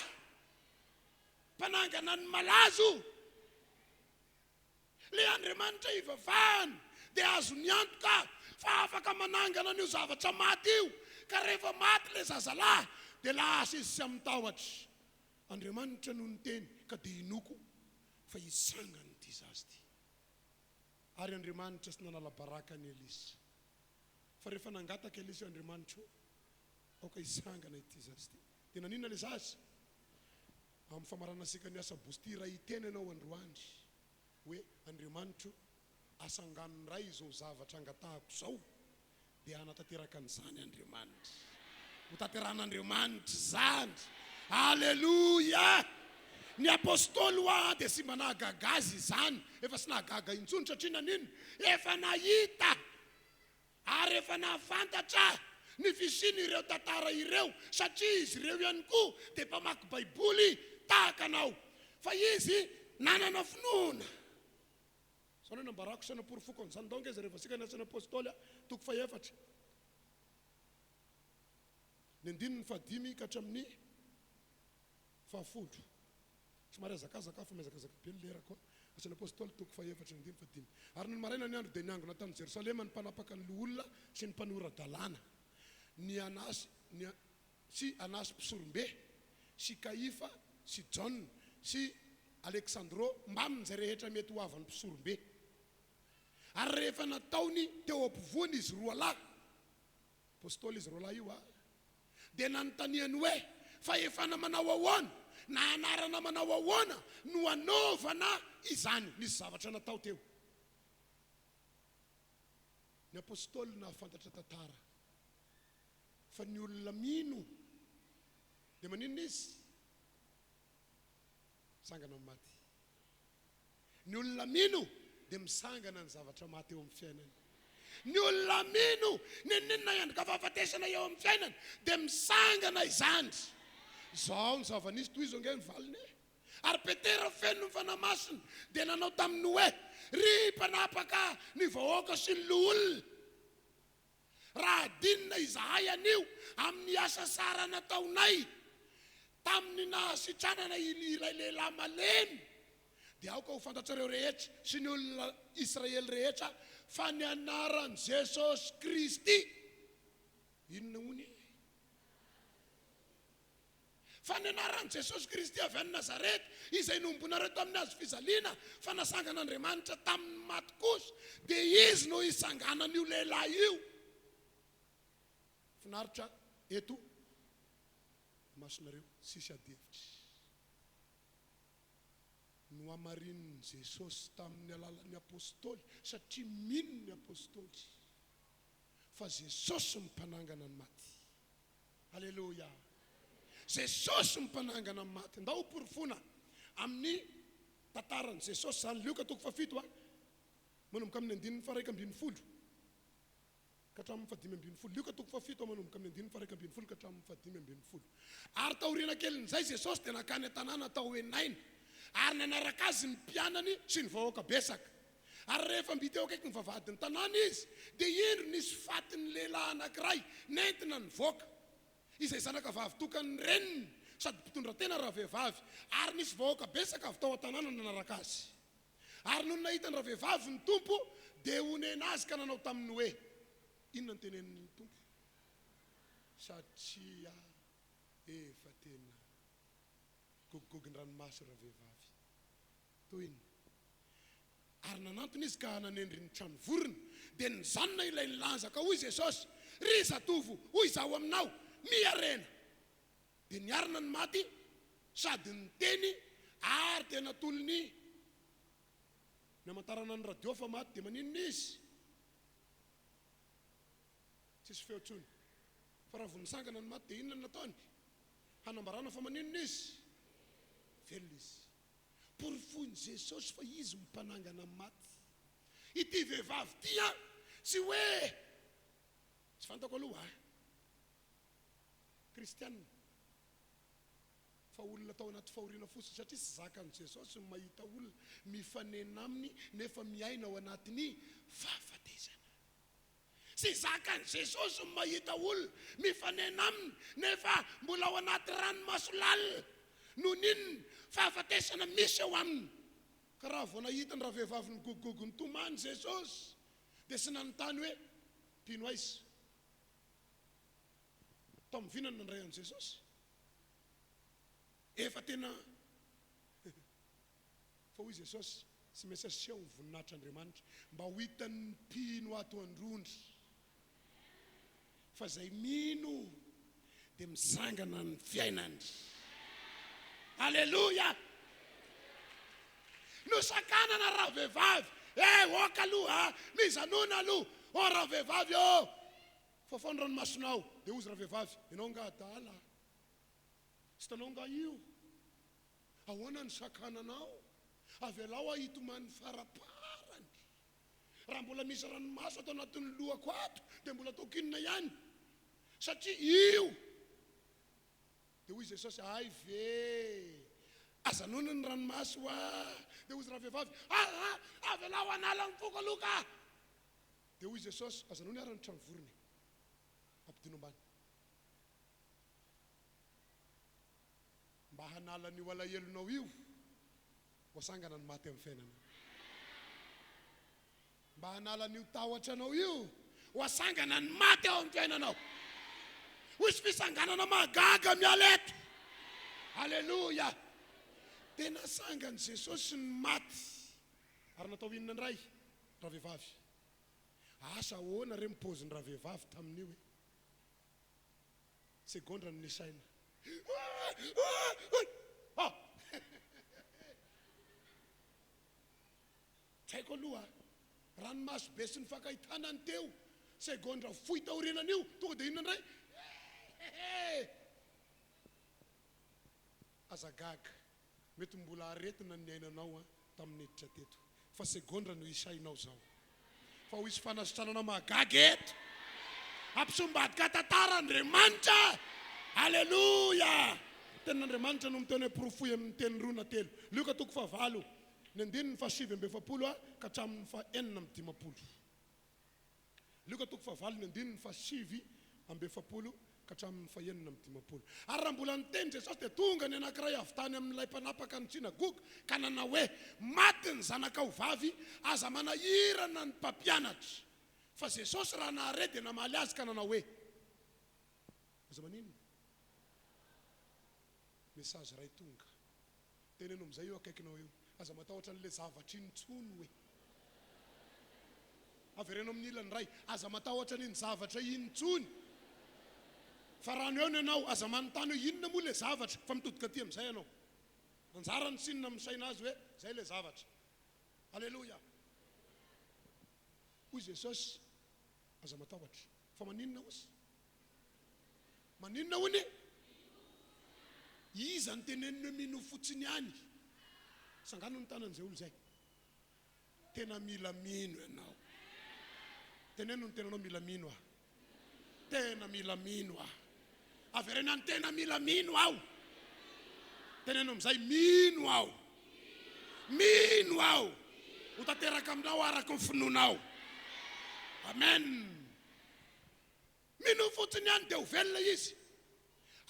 D: mpanangana ny malazo. Le Andriamanitra ivavahany dia azo ny antoka fa afaka manangana an'io zavatra maty io. Ka rehefa maty le zazalahy dia lasa izy sy amin'ny tahotra. Andriamanitra no niteny ka dia inoko fa hisangana ity zazy ity. Ary Andriamanitra sy nanala baraka ny Elisa. Fa rehefa nangataka Elisa Andriamanitra aoka hisangana ity zazy ity. Dia nanina le zazy? Amin'ny famaranasika ny asa bostira iteny ianao androandry hoe Andriamanitra asanganony ray izao zavatra angatahako zao dia anatanteraka an'izany Andriamanitra. Ho tanteran'Andriamanitra zany. Alleluia. Ny apôstôly hoa dia sy manahagaga azy izany, efa sy nahagaga intsony satria nanino? Efa nahita ary efa nahafantatra ny fisiny ireo tantara ireo satria izy ireo ihany koa dia mpamaky baiboly tahaka anao. Fa izy nanana finoana. Sono nambarako sana porofoko an'izany donko izy rehefa sika nasana apôstôly toko faefatra. Ny andininy fadimy ka hatramin'ny fahafolo. Somary azakazaka fa mezakazaka be lera koa. Asana apôstôly toko faefatra ny andininy fadimy. Ary ny maraina ny andro dia niangona tamin'ny Jerosalema ny mpanapaka ny olona sy ny mpanora-dalàna. Ny Anasy sy Anasy mpisorombe sy Kaifa sy John sy Alexandro mbaminy zay rehetra mety ho avany mpisorombe. Ary rehefa nataony teo ampovoany izy roa lahy, apôstôly izy roa lahy io dia nanontaniany hoe fa efa namanao ahoana na anarana manao ahoana no anaovana izany. Nisy zavatra natao teo. Ny apôstôly nahafantatra tantara fa ny olona mino dia maninona izy? Sangana amin'ny maty. Ny olona mino dia misangana ny zavatra maty eo amin'ny fiainany. Ny olona mino ninona iandrika fahafatesana eo amin'ny fiainany dia misangana izany. Zao ny zava-nisy toy izao nge ny valiny. Ary Petera feno ny fanamasina dia nanao tamin'ny hoe ry mpanapaka ny vahoaka sy ny loholona, raha dinina izahay anio amin'ny asa sara nataonay tamin'ny nahasitranana ilay lehilahy malemy, dia aoka ho fantatrareo rehetra sy ny olona Israely rehetra fa ny anaran'i Jesosy Kristy. Inona hony? Fa ny anaran'i Jesosy Kristy avy any Nazareta izay nombonareo tamin'ny azo fizaliana fa nasangana Andriamanitra tamin'ny maty kosa, dia izy no isanganan'io lehilahy io. Finaritra eto masonareo sisy adihevitra. No amarin'ny Jesosy tamin'ny alalan'ny apôstôly satria mino ny apôstôly fa Jesosy mpanangana ny maty. Alleluia. Jesosy mpanangana ny maty. Ndao porofona amin'ny tantaran'i Jesosy zany Luka toko fafito manomboka amin'ny andininy faraika ambin'ny folo ka hatramin'ny fadimy ambin'ny folo. Luka toko fafito manomboka amin'ny andininy faraika ambin'ny folo ka hatramin'ny fadimy ambin'ny folo. Ary taoriana kelin'izay Jesosy dia nakany an-tanàna tao enaina ary nanaraka azy ny mpianany sy ny vahoaka besaka. Ary rehefa mbita eo akaiky ny vavadiny tanàna izy dia indro nisy fatin'ny lehilahy anankiray nentina ny voaka izay zanaka vavy tokany reniny sady mpitondra tena raha vehivavy. Ary nisy vahoaka besaka avy tao an-tanàna nanaraka azy. Ary noho nahita ny raha vehivavy ny tompo dia honena azy ka nanao taminy hoe inona ny tenenin'ny tompo? Satria efa tena gogogogony ranomasy raha vehivavy toy iny. Ary nanantony izy ka nanendry ny trano vorona dia nijanona ilay nilanjaka hoy Jesosy, ry zatovo, hoy zaho aminao miarena. Dia niarina ny maty sady ny teny ary tena tolony ny amantarana ny radio fa maty dia maninona izy tsisy feotsony fa raha vonisangana ny maty dia inona ny nataony hanambarana fa maninona izy velona izy porofony Jesosy fa izy mimpanangana ny maty ity vehivavy tia sy hoe tsy fantako aloha kristianina fa olona tao anaty fahoriana fotsiny satria sy zakan'i Jesosy ny mahita olona mifanena aminy nefa miaina ao anatiny fahafatesana sy zakan'i Jesosy ny mahita olona mifanena aminy nefa mbola ao anaty ranomaso lalina no ninona fahafatesana misy eo aminy ka raha vao nahita ny raha vehivavy ny gogogogo ny tomany Jesosy dia sy nanontany hoe mpino aiza tao mivinana ny ray an' Jesosy efa tena fa hoy Jesosy sy maintsy aseho ny voninahitr'Andriamanitra mba ho hitan'ny mpino ato androndry fa zay mino dia misangana ny fiainany Alleluia no sakanana raha vehivavy oka aloha mizanona aloha raha vehivavy fa fano ranomasonao dia ozy raha vehivavy ianao nga adala sy tanao nga io ahoana ny sakananao avelao ahitomany faraparany raha mbola misy ranomaso atao anatin'ny lohako ato dia mbola tokinina ihany satria io dia hoy Jesosy ay ve azanona ny ranomaso dia ozy raha vehivavy avelao anala ny foko aloka dia hoy Jesosy azanony ara ny trano vorony ampidino ambany mba hanala n'io alahelo io voasangana ny maty amin'ny fiainana mba hanala n'io tahotra anao io voasangana ny maty ao amin'ny fiainanao hoisy fisanganana magaga mialeto Alleluia tena sangany Jesosy ny maty ary natao inona ndray raha vehivavy asa ahoana re mipoziny raha vehivavy tamin'io hoe segondra ny nisaina tsy haiko aloha ranomaso be sy ny fakahitana ny teo segondra fohy taorinan'io tonga dia inona ndray azagaga mety mbola aretina ny ainanao tamin'ny hiditra teto fa segondra no isainao zao fa ho isy fanasitranana magaga eto ampisombadika tantaran'Andriamanitra Alleluia tenin'Andriamanitra no miteny hoe porofoy amin'ny teny rona telo Luka 9 ny 9:7 ka hatramin'ny 4:9 Luka 9 ny 9:7 ka hatramin'ny 4:9 ary raha mbola niteny Jesosy dia tonga ny anankiray avy tany amin'ilay mpanapaka ny sinagoga ka nanao hoe maty ny zanakao vavy aza manahirana ny mpampianatra fa Jesosy raha nahare dia namaly azy ka nanao hoe aza maninona mesazy ray tonga teneno amin'izay io akaikinao eo aza matahotra n'le zavatra intsony hoe avereno amin'ny ilany ray aza matahotra n'iny zavatra intsony fa rano eo ianao aza manontany hoe inona moa le zavatra fa mitodika aty amin'izay ianao anjara ny sinona misaina azy hoe zay le zavatra Alleluia hoy Jesosy aza matahotra fa maninona ozy maninona hony iza ny teneniny hoe mino fotsiny ihany sangano ny tanan'izay olo zay tena mila mino ianao teneno ny tenanao mila mino tena mila mino averena ny tena mila mino aho teneno amin'izay mino aho ho tanteraka aminao araka ny finoanao amen mino fotsiny ihany dia ho velona izy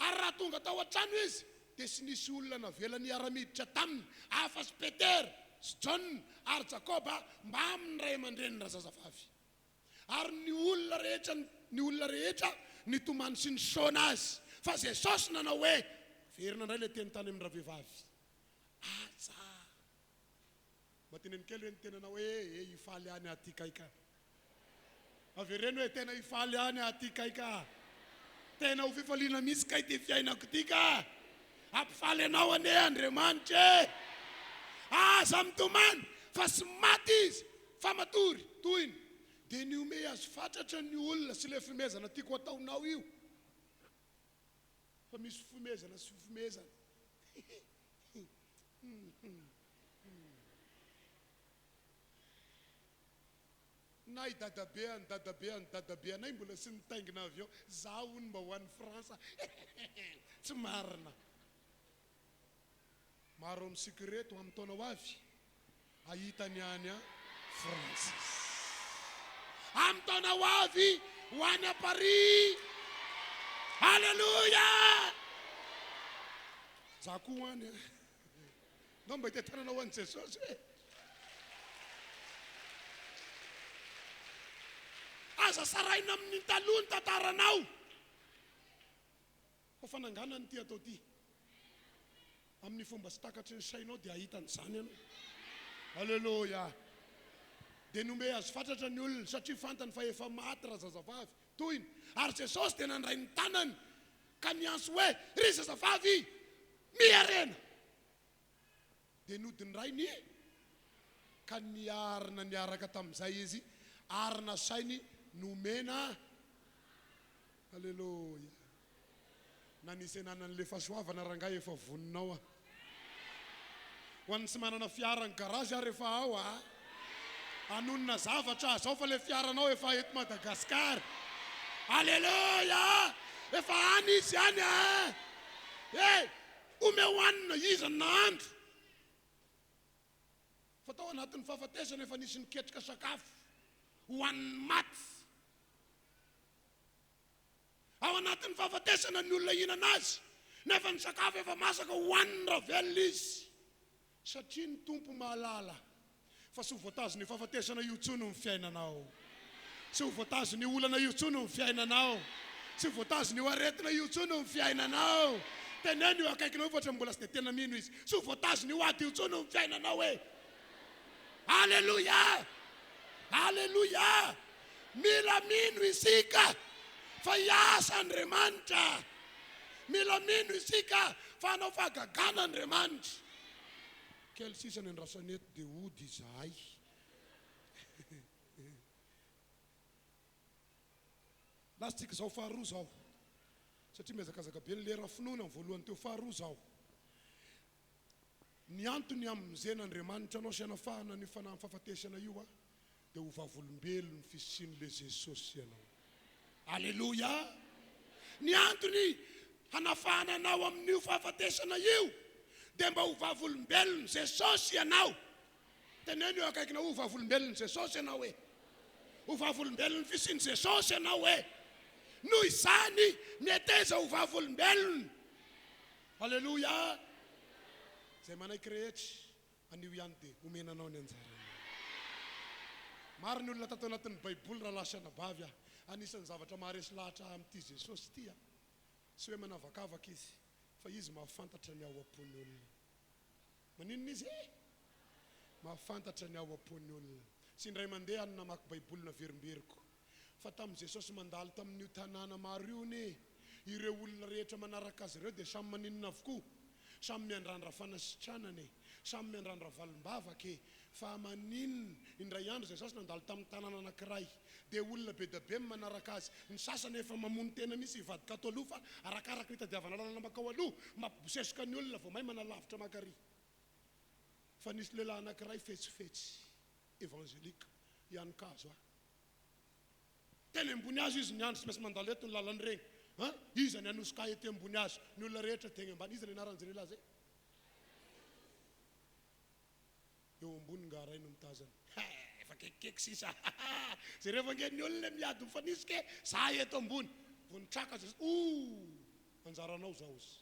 D: ary raha tonga tao an-trano izy dia sy nisy olona navelany iara-miditra taminy afa sy Petera sy John ary Jakoba mba amin'ny ray aman-dreniny razazavavy ary ny olona rehetra nitomany sy nisona azy fa Jesosy nanao hoe verina indray le teny tany amin'ny raha vehivavy aza mateneny kely hoe ny tenanao hoe ifaly any aty kaika avereny hoe tena ifaly any aty kaika tena ho fifaliana misy kay ty fiainako ty ka Ampifalenao ane Andriamanitra. Aza mitomany fa sy maty izy fa matory toyny. Dia ny ome azo fatratra ny olona sy le fimezana tiako ataonao io. Fa misy fimezana sy fimezana. Na i dadabe anay mbola sy mitaingina avy eo. Zaho hono mba ho an'ny Fransa. Tsy marina. Maro amin'ny sikreto amin'ny taona ho avy. Ahitany any a France. Amin'ny taona ho avy ho any a Paris. Halleluja! Za koa ho any. Ndao mba hitanana ho an'i Jesosy e. Aza saraina amin'ny taloha ny tantaranao. Fa fanangana ny ty atao ty. Amin'ny fomba sy takatry ny sainao dia ahitany zany ianao. Halleluja. Dia nome azo fatratra ny olona satria fantany fa efa maty razazavavy toyny. Ary Jesosy dia nandray ny tanany ka niantso hoe ry zazavavy miarena. Dia nodiny ray ny ka niarina niaraka tamin'izay izy. Arina sainy nomena. Halleluja. Na nisy enanan'le fahasoavana rangahy efa voninao. Ho an'ny sy manana fiara ny garage rehefa ao anonona zavatra zao fa le fiaranao efa eto Madagasikara. Halleluja. Efa any izy any ome hoanina izy na andro. Fa tao anatin'ny fahafatesana efa nisy niketrika sakafo hoan'ny maty. Ao anatin'ny fahafatesana ny olona hinana azy nefa ny sakafo efa masaka hoan'ny ravelona izy. Satria ny tompo mahalala fa sy ho voatazo ny fahafatesana io tsony ny fiainanao. Sy ho voatazo ny olana io tsony ny fiainanao. Sy ho voatazo ny aretina io tsony ny fiainanao. Teneno io akaikinao ohatra mbola sy dia tena mino izy. Sy ho voatazo ny aty io tsony ny fiainanao e. Halleluja. Halleluja. Mila mino isika fa hiasa Andriamanitra. Mila mino isika fa hanao fahagagana Andriamanitra. Kely sisa ny andrasanety dia ody izahay. Lasitsika zao faharoa zao. Satria miazakazaka be ny lera finoana amin'ny voalohany teo faharoa zao. Ny antony amin'zen'Andriamanitra anao sy hanafahana ny fanahy fahafatesana io dia ho vavolombelony fisian'le Jesosy ianao. Halleluja. Ny antony hanafahana anao amin'io fahafatesana io dia mba ho vavolombelony Jesosy ianao. Teneno io akaikinao ho vavolombelony Jesosy ianao e. Ho vavolombelony fisian'i Jesosy ianao e. Noho izany mieteza ho vavolombelony. Halleluja. Zay manaiky rehetra anio ihany dia omenanao ny anjarana. Maro ny olona tato anatin'ny Baiboly raha lasana bavy anisan'ny zavatra maharesy lahatra amin'ity Jesosy ity sy hoe manavakavaka izy fa izy mahafantatra ny ao am-pony olona. Maninona izy? Mahafantatra ny ao am-pony olona. Sy indray mandeha any namaky Baiboly naverimberiko fa tamin'i Jesosy mandalo tamin'io tanàna maro io ne ireo olona rehetra manaraka azy ireo dia samy maninona avokoa. Samy miandrandra fanasitranane, samy miandrandra valim-bavaka fa maninona indray andro Jesosy nandalo tamin'ny tanàna anankiray dia olona be da be manaraka azy. Ny sasany efa mamono tena misy hivadika ato aloha fa arakaraka ny hitadiavana lalana makao aloha mampibosesoka ny olona vao may manalavitra makary. Fa nisy lehilahy anankiray fetsifetsy evangelika ihany kazo tena ambony azo izy ny andro sy maintsy mandalo eto ny lalany regny. Iza ny anosika ety ambony azo ny olona rehetra tegna ambany. Iza ny anaran'izy lehilahy zay? Eo ambony ngaray no mitazana. Efa kekeky sisa. Zay rehefa nge ny olona miady mifanisika za eto ambony vonintraka zay anjaranao zao izy.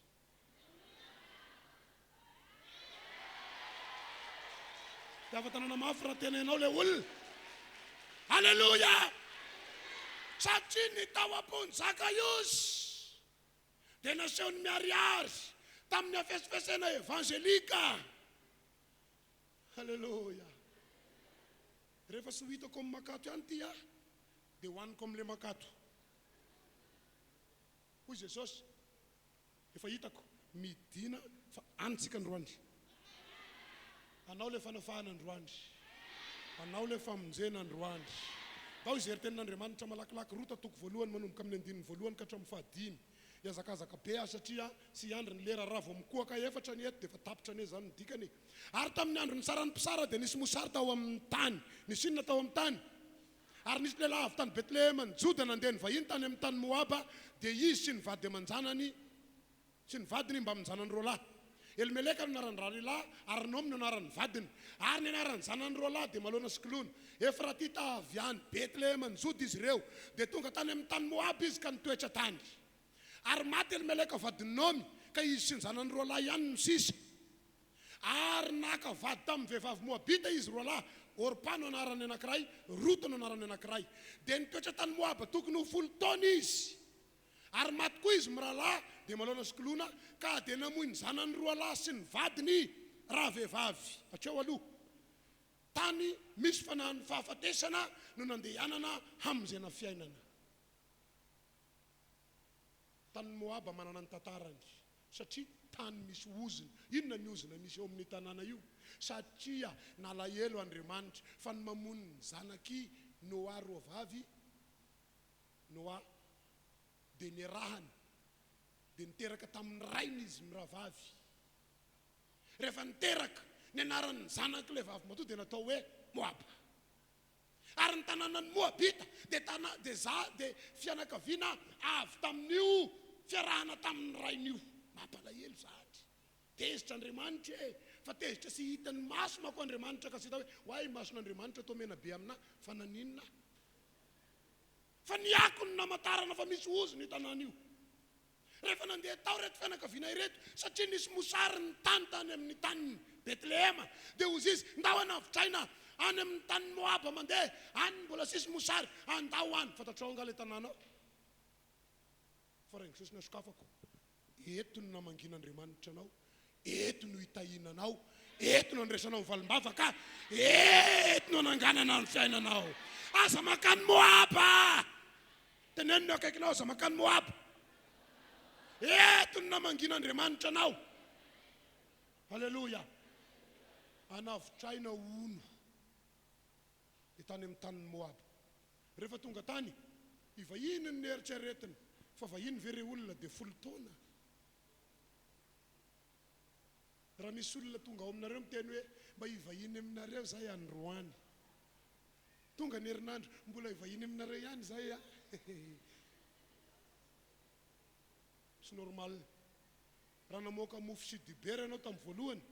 D: Tiava-tanana mafy raha tena ianao le olona. Halleluja. Satria ny tao am-pony Zakaios dia nasehony miariary tamin'ny afesifesena evangelika. Halleluja. Rehefa sy ho hitako amin'ny makato ihany ty dia hoaniko amin'le makato. Hoy Jesosy, efa hitako midina fa antsika androany anao le fanafahana androany anao le famonjena androany tao izy hery tenin'Andriamanitra malakilaky roa tatoko voalohany manomboka amin'ny andininy voalohany ka hatramin'ny fahadimy iazakazaka be satria sy andro ny lera raha vao mikoaka efatra ny eto dia efa tapitra ane zany ny dikany ary tamin'ny andro ny sarany mpisara dia nisy mosary tao amin'ny tany nisy inona tao amin'ny tany ary nisy lehilahy avy tany Betlehema nijoda nandeha nivahiny tany amin'ny tany Moaba dia izy sy ny vady aman-janany sy ny vadiny mba aman-janany roalahy Elimeleka no anarany ralehilahy ary Naomi no anarany vadiny ary ny anarany zanany roalahy dia Malona sy Kilona Efratita avy any Betlehema nijody izy ireo dia tonga tany amin'ny tany Moaba izy ka nitoetra tany ary maty Elimeleka vadiny Naomi ka izy sy ny zanany roalahy ihany no sisa ary naka vady tamin'ny vehivavy Moabita izy roalahy Orpa no anarany anankiray Ruta no anarany anankiray dia nitoetra tany Moaba tokony ho 10 taona izy ary maty koa izy miralahy dia Malona sy Kilona ka dia namoy ny zanany roalahy sy ny vadiny raha vehivavy hatreo aloha tany misy Fanahy Fahafatesana no nandehanana hamonjena fiainana tany Moaba manana ny tantarany satria tany misy ozina inona ny ozina misy eo amin'ny tanàna io satria nalahelo Andriamanitra fa ny mamono ny zanaky Noa roa vavy Noa dia nirahany dia niteraka tamin'ny rainy izy miravavy rehefa niteraka ny anaran'ny zanaky le vavy matoa dia natao hoe Moaba ary ny tanànany Moabita dia fianakaviana avy tamin'io fiarahana tamin'ny rain'io mampalahelo zahatra tezitra Andriamanitra fa tezitra sy hitan'ny maso mako Andriamanitra ka sy hita hoe hoay mason'Andriamanitra atao mena be amina fa naninona fa niako ny namatarana fa misy oziny io tanàna io rehefa nandeha tao reto fianakaviana ireto satria nisy mosary ny tany amin'ny tany Betlehema dia ozy izy ndao anavitraina any amin'ny tany Moaba mandeha any mbola sisy mosary andao any fatatrao anga le tanàna fa raha Jesosy no sokafako eto no namangin'Andriamanitra anao eto no hitahinanao eto no andresanao valim-bavaka eto no nanganana ny fiainanao aza makany Moaba tenenino akaikinao aza makany Moaba eto no namangin'Andriamanitra anao halleluja anavitraina ono tany amin'ny tany Moaba rehefa tonga tany ivahiny ny eritreretiny fa vahiny very olona dia 10 taona raha misy olona tonga ao aminareo miteny hoe mba ivahiny aminareo zay androany tonga ny herinandro mbola ivahiny aminareo ihany zay sy normal raha namoaka mofo sy dibera ianao tamin'ny voalohany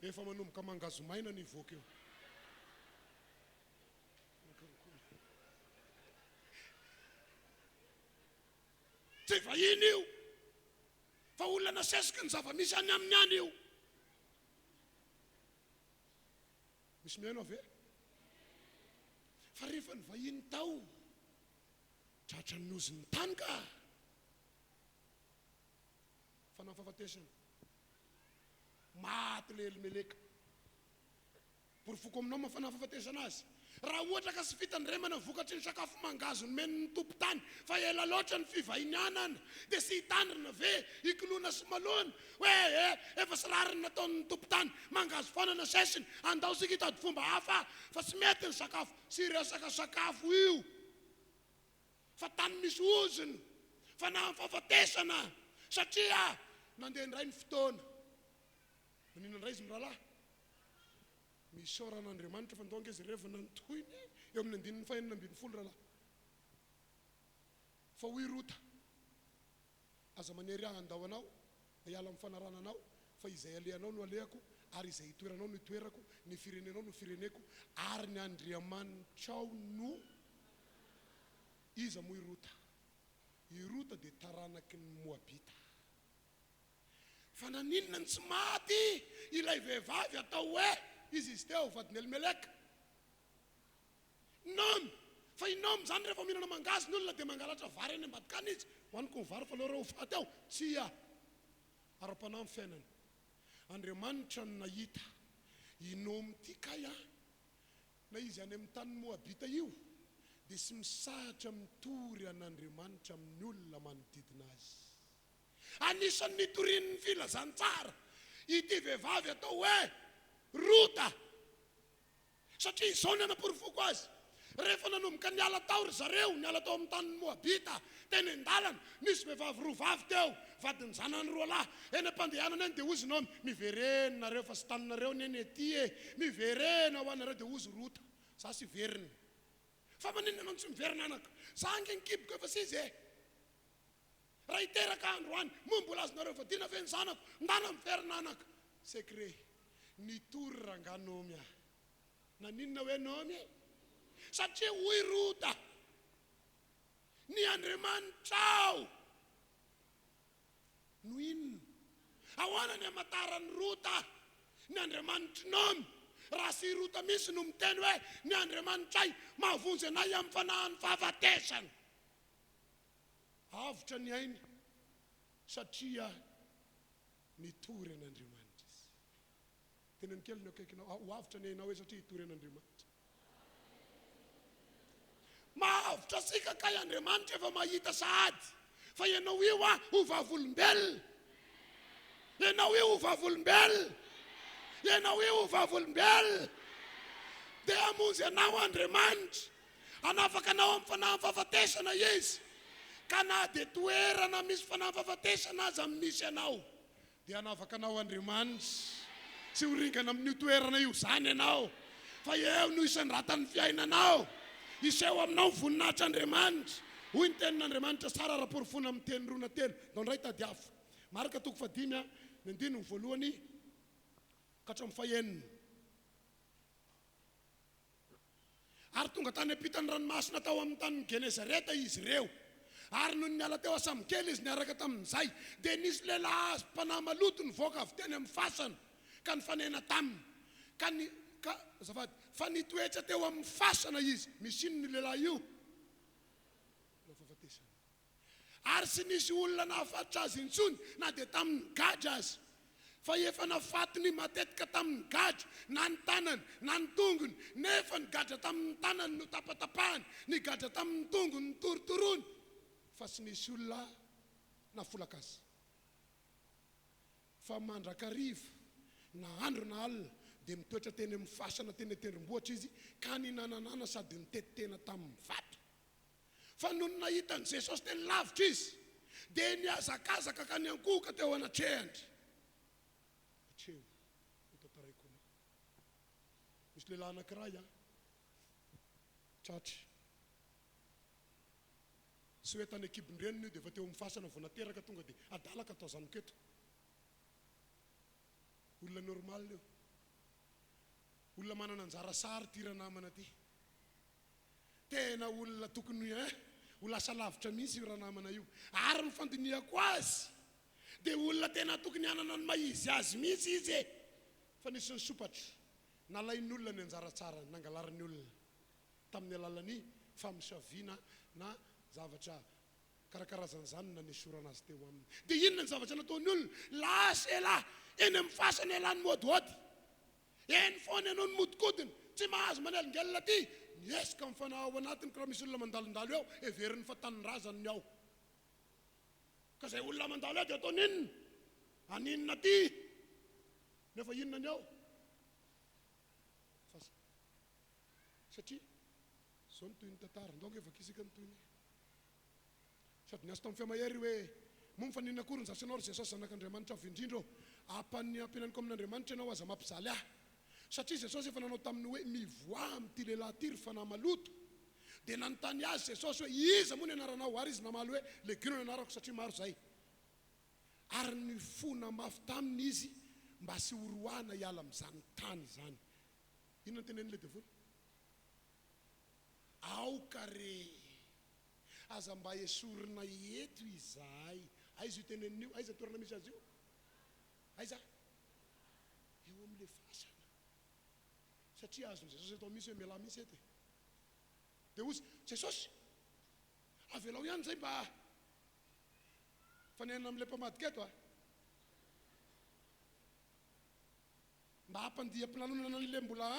D: efa manomboka mangazo maina ny ivoaka eo tsy vahiny io fa olona nasesiky ny zava-misy any amin'ny any io misy mihaino ave fa rehefa ny vahiny tao tratra ny oziny tany ka Fanahy Fahafatesana maty le Elimeleka porofoko aminao Fanahy Fahafatesana azy raha ohatra ka sy fitandremana vokatry ny sakafo mangazo ny meny ny tompo tany fa ela loatra ny fivahinianana dia sy hitandrina ve Kilona sy Malona hoe efa sy rariny nataon'ny tompo tany mangazo foana na sesiny andao sika hitady fomba hafa fa sy mety ny sakafo sy resaka sakafo io fa tany misy oziny Fanahy Fahafatesana satria nandeha ndray ny fotoana manina ndray izy miralahy misy oran'Andriamanitra fa ndonga izy revina nytohiny eo amin'ny 9:40 rahalahy fa hoy Rota aza manery ahy andao anao hiala amin'ny fanarana anao fa izay alehanao no alehako ary izay hitoeranao no hitoerako ny firenenao no fireneko ary ny Andriamanitrao no iza moa i Rota dia taranaky ny Moabita fa naninona ny tsy maty ilay vehivavy atao hoe izy teo vadiny Elimeleka Naomi fa i Naomi zany rehefa mihinana mangazy ny olona dia mangalatra vary eny ambadikany izy hoaniko ny vary fa leo reo faty ao tsia ara-panahy amin'ny fiainana Andriamanitra no nahita i Naomi ty kay na izy any amin'ny tany Moabita io dia sy misahatra mitory an'Andriamanitra amin'ny olona manodidina azy Anisan'ny nitorian'ny filazantsara ity vehivavy atao hoe Rota, satria izao ny anaporofoko azy. Rehefa nanomboka niala tao ry zareo, niala tao amin'ny tany Moabita, teny an-dalana, nisy vehivavy roa vavy teo, vadiny zanany roa lahy. Eny am-pandehanana eny dia ozy nao, miverena nareo fa sy taninareo neny ety e, miverena ho anareo dia ozy Rota. Za sy verina. Fa maninona anao tsy miverina anaka? Za angenkibiko efa sizy e. Raha hiteraka andro any, mbola azonareo fa dina ve ny zanako, ndana miverina anaka. Sekre, nitory ranganomia. Na ninona hoe nomy e? Satria hoy Rota, ny Andriamanitra no inona? Ahoana ny amatarany Rota, ny Andriamanitra nomy. Raha sy Rota misy no miteny hoe ny Andriamanitray mahavonjy anay amin'ny fanahany fahafatesana. Avitra ny ainy satria nitory an'Andriamanitra izy. Tenany kely ny akaikinao, ho avitra ny ainao hoe satria hitory an'Andriamanitra. Mahavitra sika kay Andriamanitra efa mahita sahady. Fa ianao io ho vavolombelona. Ianao io ho vavolombelona. Ianao io ho vavolombelona. Dia hamonjy anao Andriamanitra. Hanafaka anao amin'ny fanahy fahafatesana izy. Ka na dia toerana misy fanahy fahafatesana aza misy anao, dia hanafaka anao Andriamanitra. Tsy ho ringana amin'io toerana io zany ianao. Fa eo no isan'ny ratan'ny fiainanao. Iseho aminao voninahitra Andriamanitra. Hoy ny tenin'Andriamanitra tsara raporofona amin'ny teny roa na telo. Ndao ndray tadiafo. Marika 5 ny 9 ny voalohany ka hatramin'ny fahaenina. Ary tonga tany ampitany ranomasina tao amin'ny tany Genezareta izy ireo. Ary no niala teo Asamkely izy niaraka tamin'izay. Dia nisy lehilahy azy mpanahy maloto nivoaka avy teny amin'ny fasana. Ka nifanena taminy. Fa nitoetra teo amin'ny fasana izy. Misy ino ny lehilahy io? Fahafatesana. Ary sy nisy olona nahafatra azy intsony na dia tamin'ny gadra azy. Fa efa nafatiny matetika tamin'ny gadra, na ny tanany, na ny tongony. Nefa ny gadra tamin'ny tanany no tapatapahany, ny gadra tamin'ny tongony no torotorony. Fa sy nisy olona nafolaka azy. Fa mandrakariva, na andro na alina, dia mitoetra teny amin'ny fasana teny aterim-bohitra izy, ka ninananana sady nitetitena tamin'ny vato. Fa noho nahitany Jesosy teny lavitra izy, dia niazakazaka ka niankohoka teo anatrehany. Atreo, tantaraiko anao. Misy lehilahy anankiray tratry. Sy hoe tany akibon-dreniny io dia efa teo amin'ny fasana vao nateraka tonga dia adalaka atao zanoketo. Olona normal io. Olona manana anjara sary tira namana ty. Tena olona tokony ho lasa lavitra mihitsy io raha namana io. Ary mifandiniako azy. Dia olona tena tokony hanana ny maizy azy mihitsy izy e. Fa nisy ny sopatra. Nalain'olona ny anjara tsara, nangalarany olona. Tamin'ny alalany famisaviana na zavatra karakarazan'izany na nisorana azy teo aminy. Dia inona ny zavatra nataony olona? Lasa ela eny amin'ny fasana elany modiody. Eny foana ianao ny modikodiny, tsy mahazo manelingella ty. Niesika amin'ny fanahy ao anatiny karaha misy olona mandalondalo eo, everiny fa tanin'ny razany ao. Ka izay olona mandalo eo dia ataony inona? Aninona ty? Nefa inona ny ao? Satria izao ny toy ny tantara, ndao efa kisika ny toy ny. Sady niasa tamin'ny fiamahery hoe momba fa ninona kory ny zasanao ry Jesosy zanak'Andriamanitra avy-indrindra ampiananiko amin'Andriamanitra ianao aza mampizaly ahy. Satria Jesosy efa nanao tamin'ny hoe mivoa amin'ity lehilahy ty ry fanahy maloto. Dia nanontany azy Jesosy hoe iza moa ny anaranao, ary izy namaly hoe legiona ny anarako satria maro zay. Ary ny fona mafy taminy izy mba sy horohana hiala amin'izany tany izany. Inona ny tenen'ilay devoly? Aokare aza mba esorina eto izay. Aiza io tenen'io? Aiza toerana misy azy io? Aiza? Eo amin'ilay fasana. Satria azony Jesosy atao misy hoe miala misy ety. Dia ozy, Jesosy, avelao ihany zay mba fanenana amin'ilay mpamadiketo mba hampandia mpilalonana an'ilay mbola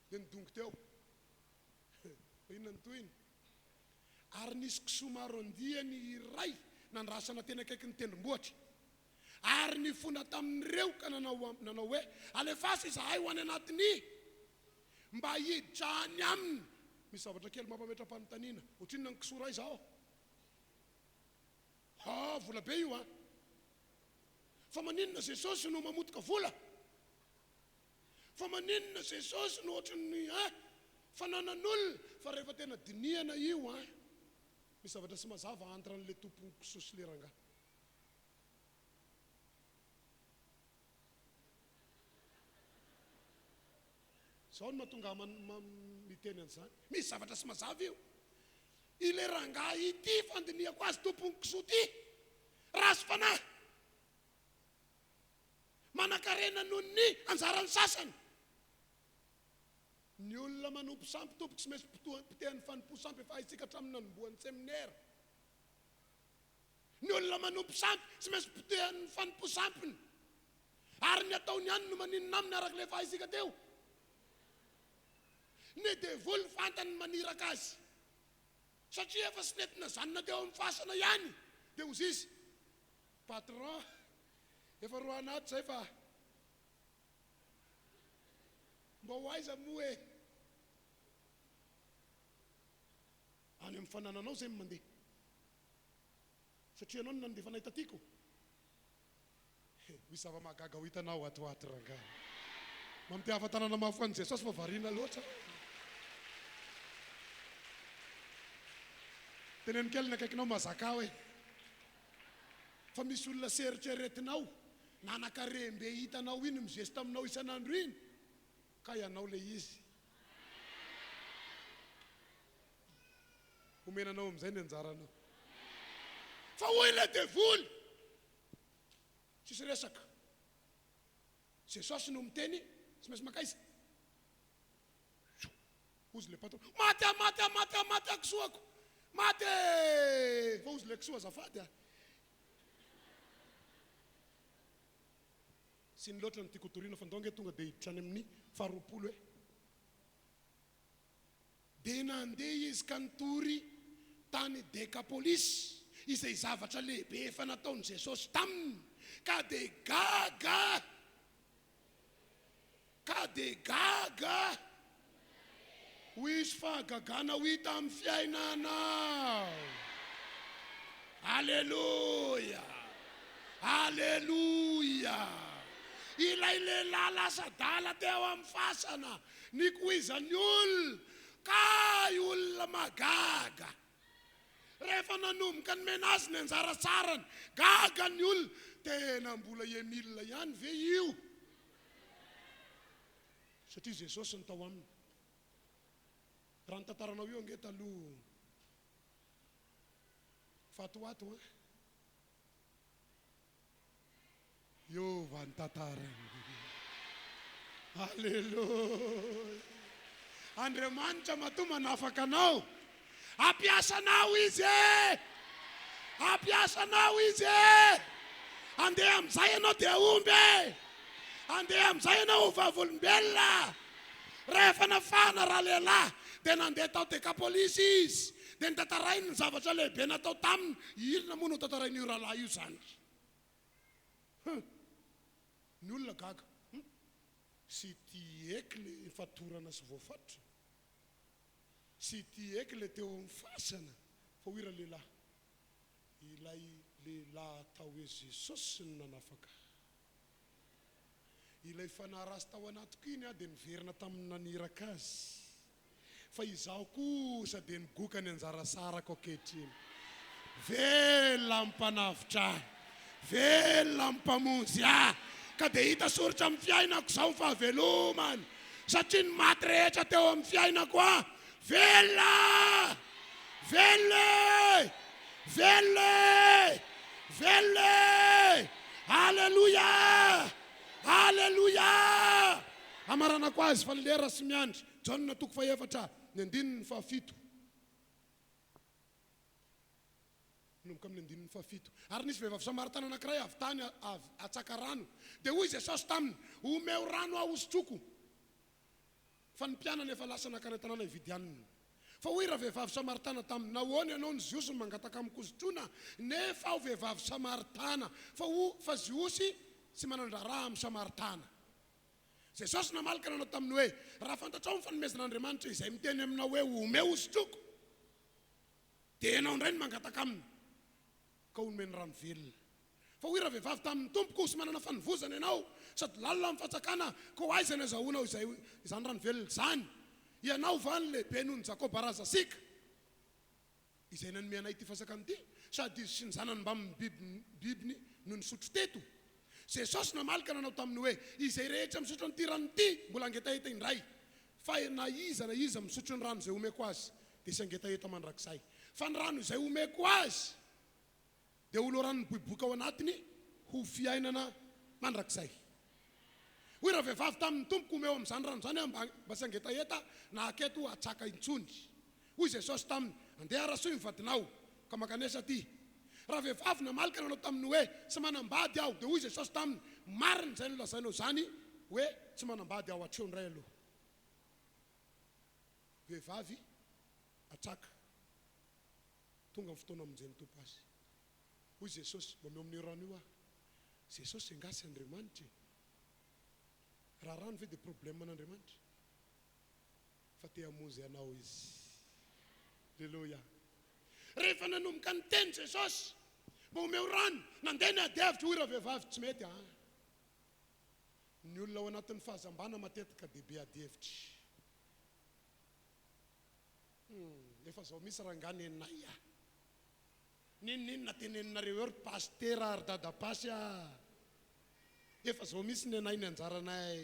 D: dia nidongo teo. Inona ny toyiny? Ary nisy kisoa maro andiany iray nandrasana teny akaiky ny tendrombohitra ary ny fona tamin'ireo ka nanao hoe alefasy izahay ho any anatiny mba hiditra any aminy. Misy zavatra kely mampametram-panontaniana ohatrin'ny nankisora izao vola be io fa maninona Jesosy no mamotika vola, fa maninona Jesosy no ohatrin'ny fananan'olona, fa rehefa tena diniana io misy zavatra sy mazava entre an'le tompony kisoa sy le rangahy. Zao no mahatonga miteny an'izany. Misy zavatra sy mazava io. Ile rangahy ity fandiniako azy tompony kisoa ty rasy fanahy manakarena noho ny anjarany sasany. Ny olona manompo sampy tompoky sy mesy pitehan'ny fanompo sampy efa haitsika hatramin'ny nanombohan'ny seminaire. Ny olona manompo sampy sy mesy pitehan'ny fanompo sampiny ary ny ataony ihany no maninona aminy araka le efa haitsika teo. Ny devoly fantany maniraka azy satria efa sy nentina zanona teo amin'ny fasana ihany. Dia ozy izy patron efa roa anaty zay fa mba ho aiza moa any amin'ny fanananao zay mandeha satria anao no nandefa anay tatyko. Misy zava-mahagaga ho hitanao atoato rangahy mampiava tanana mafy an'i Jesosy fa variana loatra. Teneny kely ny akaikinao mazaka hoe fa misy olona seritreretinao nanakarembe hitanao iny mizesy taminao isan'andro iny ka ianao le izy. Omenanao amin'izay ny anjaranao. Fa hoy le devoly tsisy resaka. Jesosy no miteny sy maintsy makaiza. Ozy le patron maty kisoako maty fa ozy le kisoa azafady sy ny loatra ny tiako torina fa ndonge tonga dia hiditra any amin'ny faharoapolo dia nandeha izy ka nitory tany Dekapolisy izay zavatra lehibe efa nataon'i Jesosy taminy ka dia gaga ho isy fahagagana ho hita amin'ny fiainanao. Alleluia, alleluia. Ilay lehilahy lasa-dala teo amin'ny fasana nikoizan'ny olona ka olona magaga rehefa nanomboka ny menazy ny anjara tsarany gaga ny olona. Tena mbola Emile ihany ve io satria Jesosy ny tao aminy. Raha ny tantaranao io ange taloha fatoato io va ny tantarany. Alleluia. Andriamanitra matoa manafaka anao. Ampiasanao izy ampiasanao izy andeha amin'izay ianao dia omby andeha amin'izay ianao ho vavolombelona. Rehefa nafana raha lehilahy dia nandeha tao Dekapolisy izy dia nitantarainy ny zavatra lehibe natao taminy. Irina moa no tantarain'io rahalahy io zany. Ny olona gaga sy ty eky le fatorana sy voafatra sy ty eky le teo amin'ny fasana fa hoira lehilahy ilay lehilahy tao hoe Jesosy no nanafaka. Ilay fanahy rasy tao anatiko iny dia niverina tamin'ny naniraka azy fa izaho kosa dia nigoka ny anjara sarako ankehitriny. Velona mpanavitra velona mpamonjy ka dia hita soritra amin'ny fiainako izao ny fahavelomany satria ny maty rehetra teo amin'ny fiainako velona velona velona velona. Alleluia, alleluia. Amaranako azy fa lera sy miandry John toko faefatra ny andininy fahafito nomboka amin'ny andininy fahafito. Ary nisy vehivavy Samaritana anankiray avy tany atsaka rano dia hoy Jesosy taminy omeo rano aho hosotroko fa ny mpianany efa lasa nankany tanàna hividy aniny. fa hoy raha vehivavy Samaritana tamin'ny nahoana ianao ny Jiosy mangataka amin'ny kosotrona nefa ao vehivavy Samaritana fa Jiosy tsy manandraraha amin'ny Samaritana. Jesosy namalaka nanao tamin'ny hoe raha fantatrao ny fanomezan'Andriamanitra izay miteny aminao hoe ome osotroko dia ianao indray ny mangataka aminy ka omeny rano velona. Fa hoy raha vehivavy tamin'ny tompoko sy manana fanovozana ianao sady lalina amin'ny fatsakana ka ho aiza ny azahoanao izany rano velona izany. Ianao va ny lehibe noho ny Jakoba razasika izay nanome anay ity fasakana ity sady izy sy ny zanany mba amin'ny bibiny no nisotro teto. Jesosy namalaka nanao tamin'ny hoe izay rehetra misotro an'ity rano ity mbola angetaheta indray fa na iza misotro ny rano izay omeko azy dia sy angetaheta mandrakizay. Fa ny rano izay omeko azy dia oloran'ny boiboka ao anatiny ho fiainana mandrakizay. Hoy raha vehivavy tamin'ny tompoko omeo amin'izany rano izany mba sy angetaheta na aketo atsaka intsony. Hoy Jesosy taminy andeha arasoa ny vadinao ka makanesa ty. Raha vehivavy namalaka nanao tamin'ny hoe tsy manambady aho dia hoy Jesosy taminy marina izay nolazainao zany hoe tsy manambady aho hatreo indray aloha. Vehivavy atsaka tonga amin'ny fotoana amin'izay mitompo azy. Hoy Jesosy mba meo amin'ny rano io aho. Jesosy engasy Andriamanitra raha rano ve dia problème an'Andriamanitra fa te hamonjy anao izy. Alleluia. Rehefa nanomboka ny teny Jesosy mba omeo rano nandeha ny adiavitra hoy raha vehivavy tsy mety ny olona ao anatin'ny fahazambana matetika dia be adiavitra. Efa zao misy rangany enay ninona teneninareo eo Pasteur ary dadapasy efa zao misy ny anay ny anjaranay.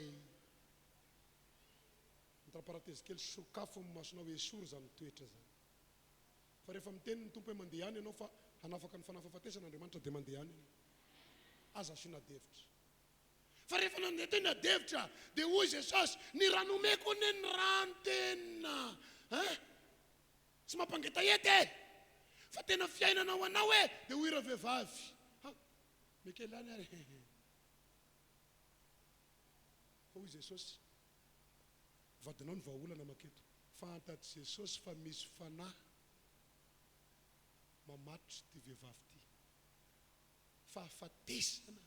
D: Entre parenthèse kely sokafo amin'ny masonao esory zany toetra zany. Fa rehefa miteny ny tompo hoe mandeha any ianao fa hanafaka ny fanafahafatesana Andriamanitra dia mandeha any aza asiana devitra. Fa rehefa nandeha teny devitra dia hoy Jesosy ny rano omeko ny rano tena tsy mampangetaheta fa tena fiainana ho anao dia hoy raha vehivavy mekely any ary. Fa hoy Jesosy vadinao ny vahaolana maketo fantatry Jesosy fa misy fanahy mamatotra ty vehivavy ty fahafatesana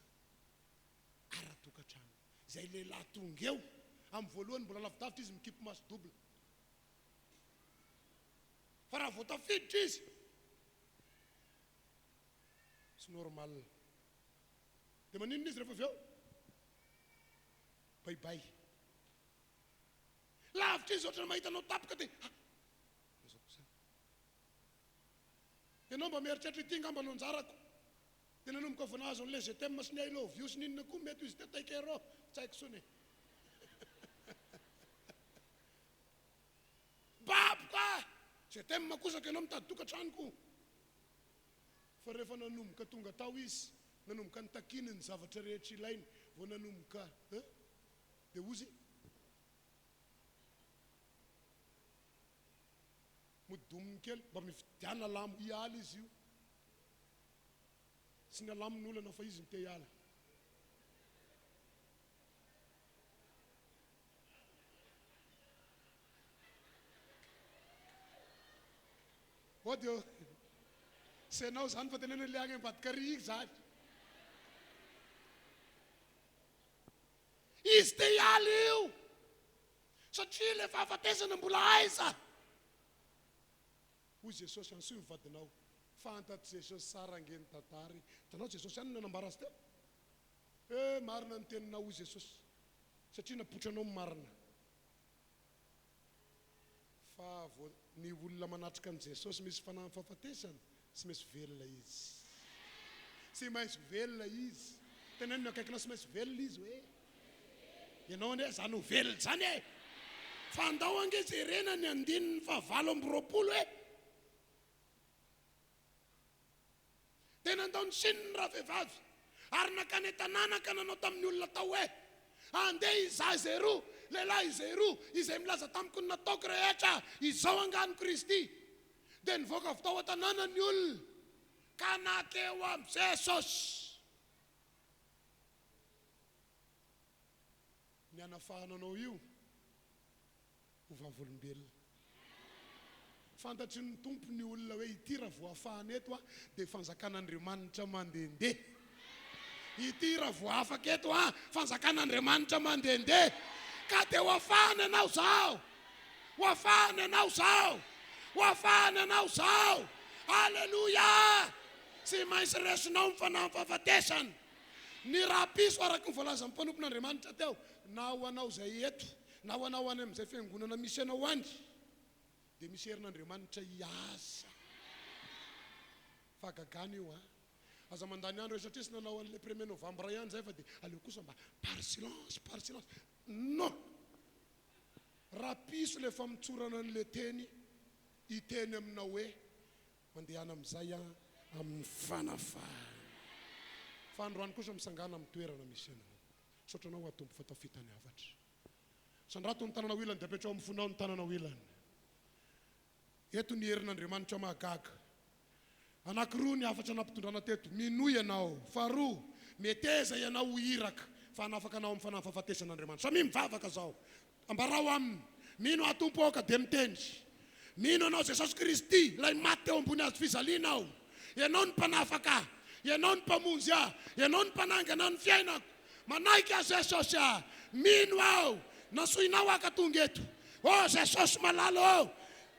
D: ara-tokantrano izay lehilahy tonga eo amin'ny voalohany mbola lavidavitra izy mikipy maso dobla fa raha voatafiditra izy sy normal dia maninona izy rehefa avy eo baibay lavitra izy ohatrany mahitanao tapoka dia ianao mba mieritreritra ity ngamba no anjarako dia nanomboka vonahazo an'ilay je t'aime sy ny I love you sy ninona koa mety izy tetaikero tsy haiko sony baboka je t'aime makosaka ianao mitady tokantranoko. Fa rehefa nanomboka tonga tao izy nanomboka ny takiny ny zavatra rehetra ilainy vao nanomboka dia ozy modominy kely mba mifidiana lamo hiala izy io sy ny alamin'ny olana fa izy ny te hiala. Odio senao zany fa tenena le agny ambadika riky zany izy te hiala io satria le fahafatesana mbola aiza. Hoy Jesosy ansoy mivadinao fantatry Jesosy sara angeny tantary. Hitanao Jesosy any nanambara azy teo marina ny teninao hoy Jesosy satria napotranao marina. Fa ny olona manatrika an' Jesosy misy fanahy fahafatesana sy misy velona izy sy maintsy velona izy teneniny akaikina sy maintsy velona izy hoe ianao ane zany ho velona zany fa andao ange jerena ny andininy fa 8 tena andao ny sininy raha vehivavy ary nakany tanàna ka nanao tamin'ny olona tao andeha izahy zay roa lehilahy izay roa izay milaza tamiko ny nataoko rehetra izao angano Kristy dia nivoaka avy tao an-tanàna ny olona ka nakeo amin'ny Jesosy ny anafahananao io ho vavolombelona. fantatry ny tompony olona hoe ity raha voafahana eto a dia fanjakan'Andriamanitra mandehandeha. Ity raha voafaka eto a fanjakan'Andriamanitra mandehandeha. Ka dia hoafahana ianao zao. Hoafahana ianao zao. Hoafahana ianao zao. Halleluja! Tsy maintsy resinao ny fanahy fahafatesana. Ny rapiso araka ny voalaza ny mpanompon'Andriamanitra teo, na ho anao zay eto, na ho anao any amin'izay fiangonana misy anao any, dia misy herin'Andriamanitra hiasa. Fagagana io a. Aza mandany andro satria sy nanao an'ilay 1er novembre ihany zay fa dia aleo kosa mba par silence. Non. Rapiso le famitsorana an'ilay teny, hiteny aminao hoe mandehana amin'izay a amin'ny fanafahana. Fa androany kosa misangana amin'ny toerana misy anao. Sotranao ho atompo fatao fitany avatra. Sandrato ny tanana wilany dia apetrao amin'ny fonao ny tanana wilany. Eto ny herin'Andriamanitra mahagaga. Anankiroa ny afatra nampitondrana teto. Minoy ianao. Faharoa, meteza ianao ho iraka fa hanafaka anao amin'ny fanahy fahafatesan'Andriamanitra. Samy mivavaka zao. Ambarao aminy. Mino atompo aoka dia mitendry. Mino anao Jesosy Kristy ilay maty teo ambony hazo fizalianao. Ianao ny mpanafaka. Ianao ny mpamonjy aho. Ianao ny mpanangana ny fiainako. Manaiky aho Jesosy aho. Mino aho. Nasoinao akatonga eto. Oh Jesosy malalo.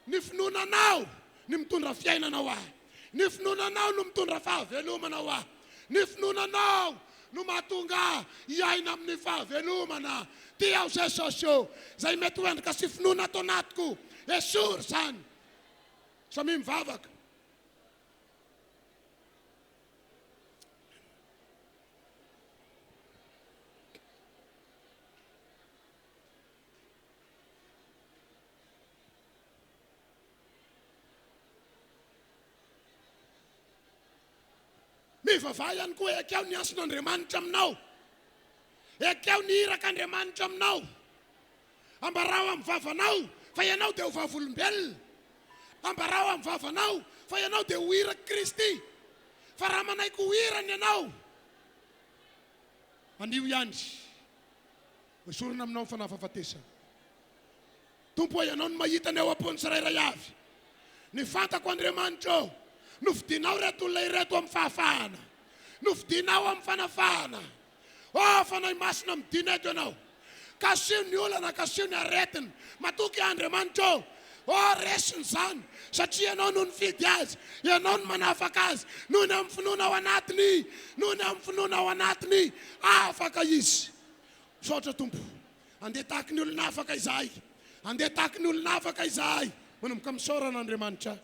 D: Ny finonanao ny mitondra fiainanao aho. Ny finonanao no mitondra fahavelomana aho. Ny finonanao no mahatonga iaina amin'ny fahavelomana. Ty aho Jesosy io. Zay mety hoendrika sy finona atao anatiko. Esory zany. Samy mivavaka. Mivavah ihany koa ekeo ny ason'Andriamanitra aminao. Ekeo ny irak'Andriamanitra aminao. Ambarao amin'ny vavanao fa ianao dia ho vavolombelona. Ambarao amin'ny vavanao fa ianao dia ho irak Kristy. Fa raha manaiky ho irany ianao, anio ihany. Hoesorina aminao ny fanahy fahafatesana. Tompo ianao no mahita ny eo am-pony tsirairay avy. Ny fantako Andriamanitra novidinao reto olona ireto amin'ny fahafahana. Novidinao amin'ny fanafahana. Oh, fanahy masina midina eto ianao. Kasio ny olana, kasio ny aretina. Matoky Andriamanitra. Oh, resiny zany. Satria ianao no nifidy azy. Ianao no manafaka azy. Noho ny amin'ny finoana ao anatiny. Noho ny amin'ny finoana ao anatiny. Afaka izy. Misaotra Tompo. Andeha tahaka ny olona afaka izahay. Andeha tahaka ny olona afaka izahay. Manomboka misaorana Andriamanitra.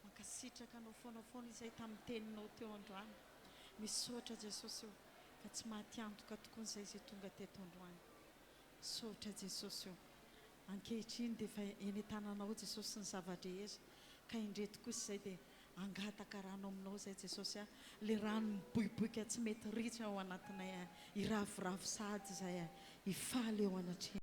C: Mankasitraka anao foana izay tamin'ny teninao teo androany. Misaotra Jesosy io ka tsy mahatiantoka tokoa izay izay tonga teto androany. Misaotra Jesosy io. Ankehitriny dia efa eny tananao Jesosy ny zava-drehetra. Ka indreto kosa izay dia angataka rano aminao izay Jesosy. Le rano miboiboika tsy mety ritra ao anatinay. Iravoravo sady izay. Ifaly eo anatrehana.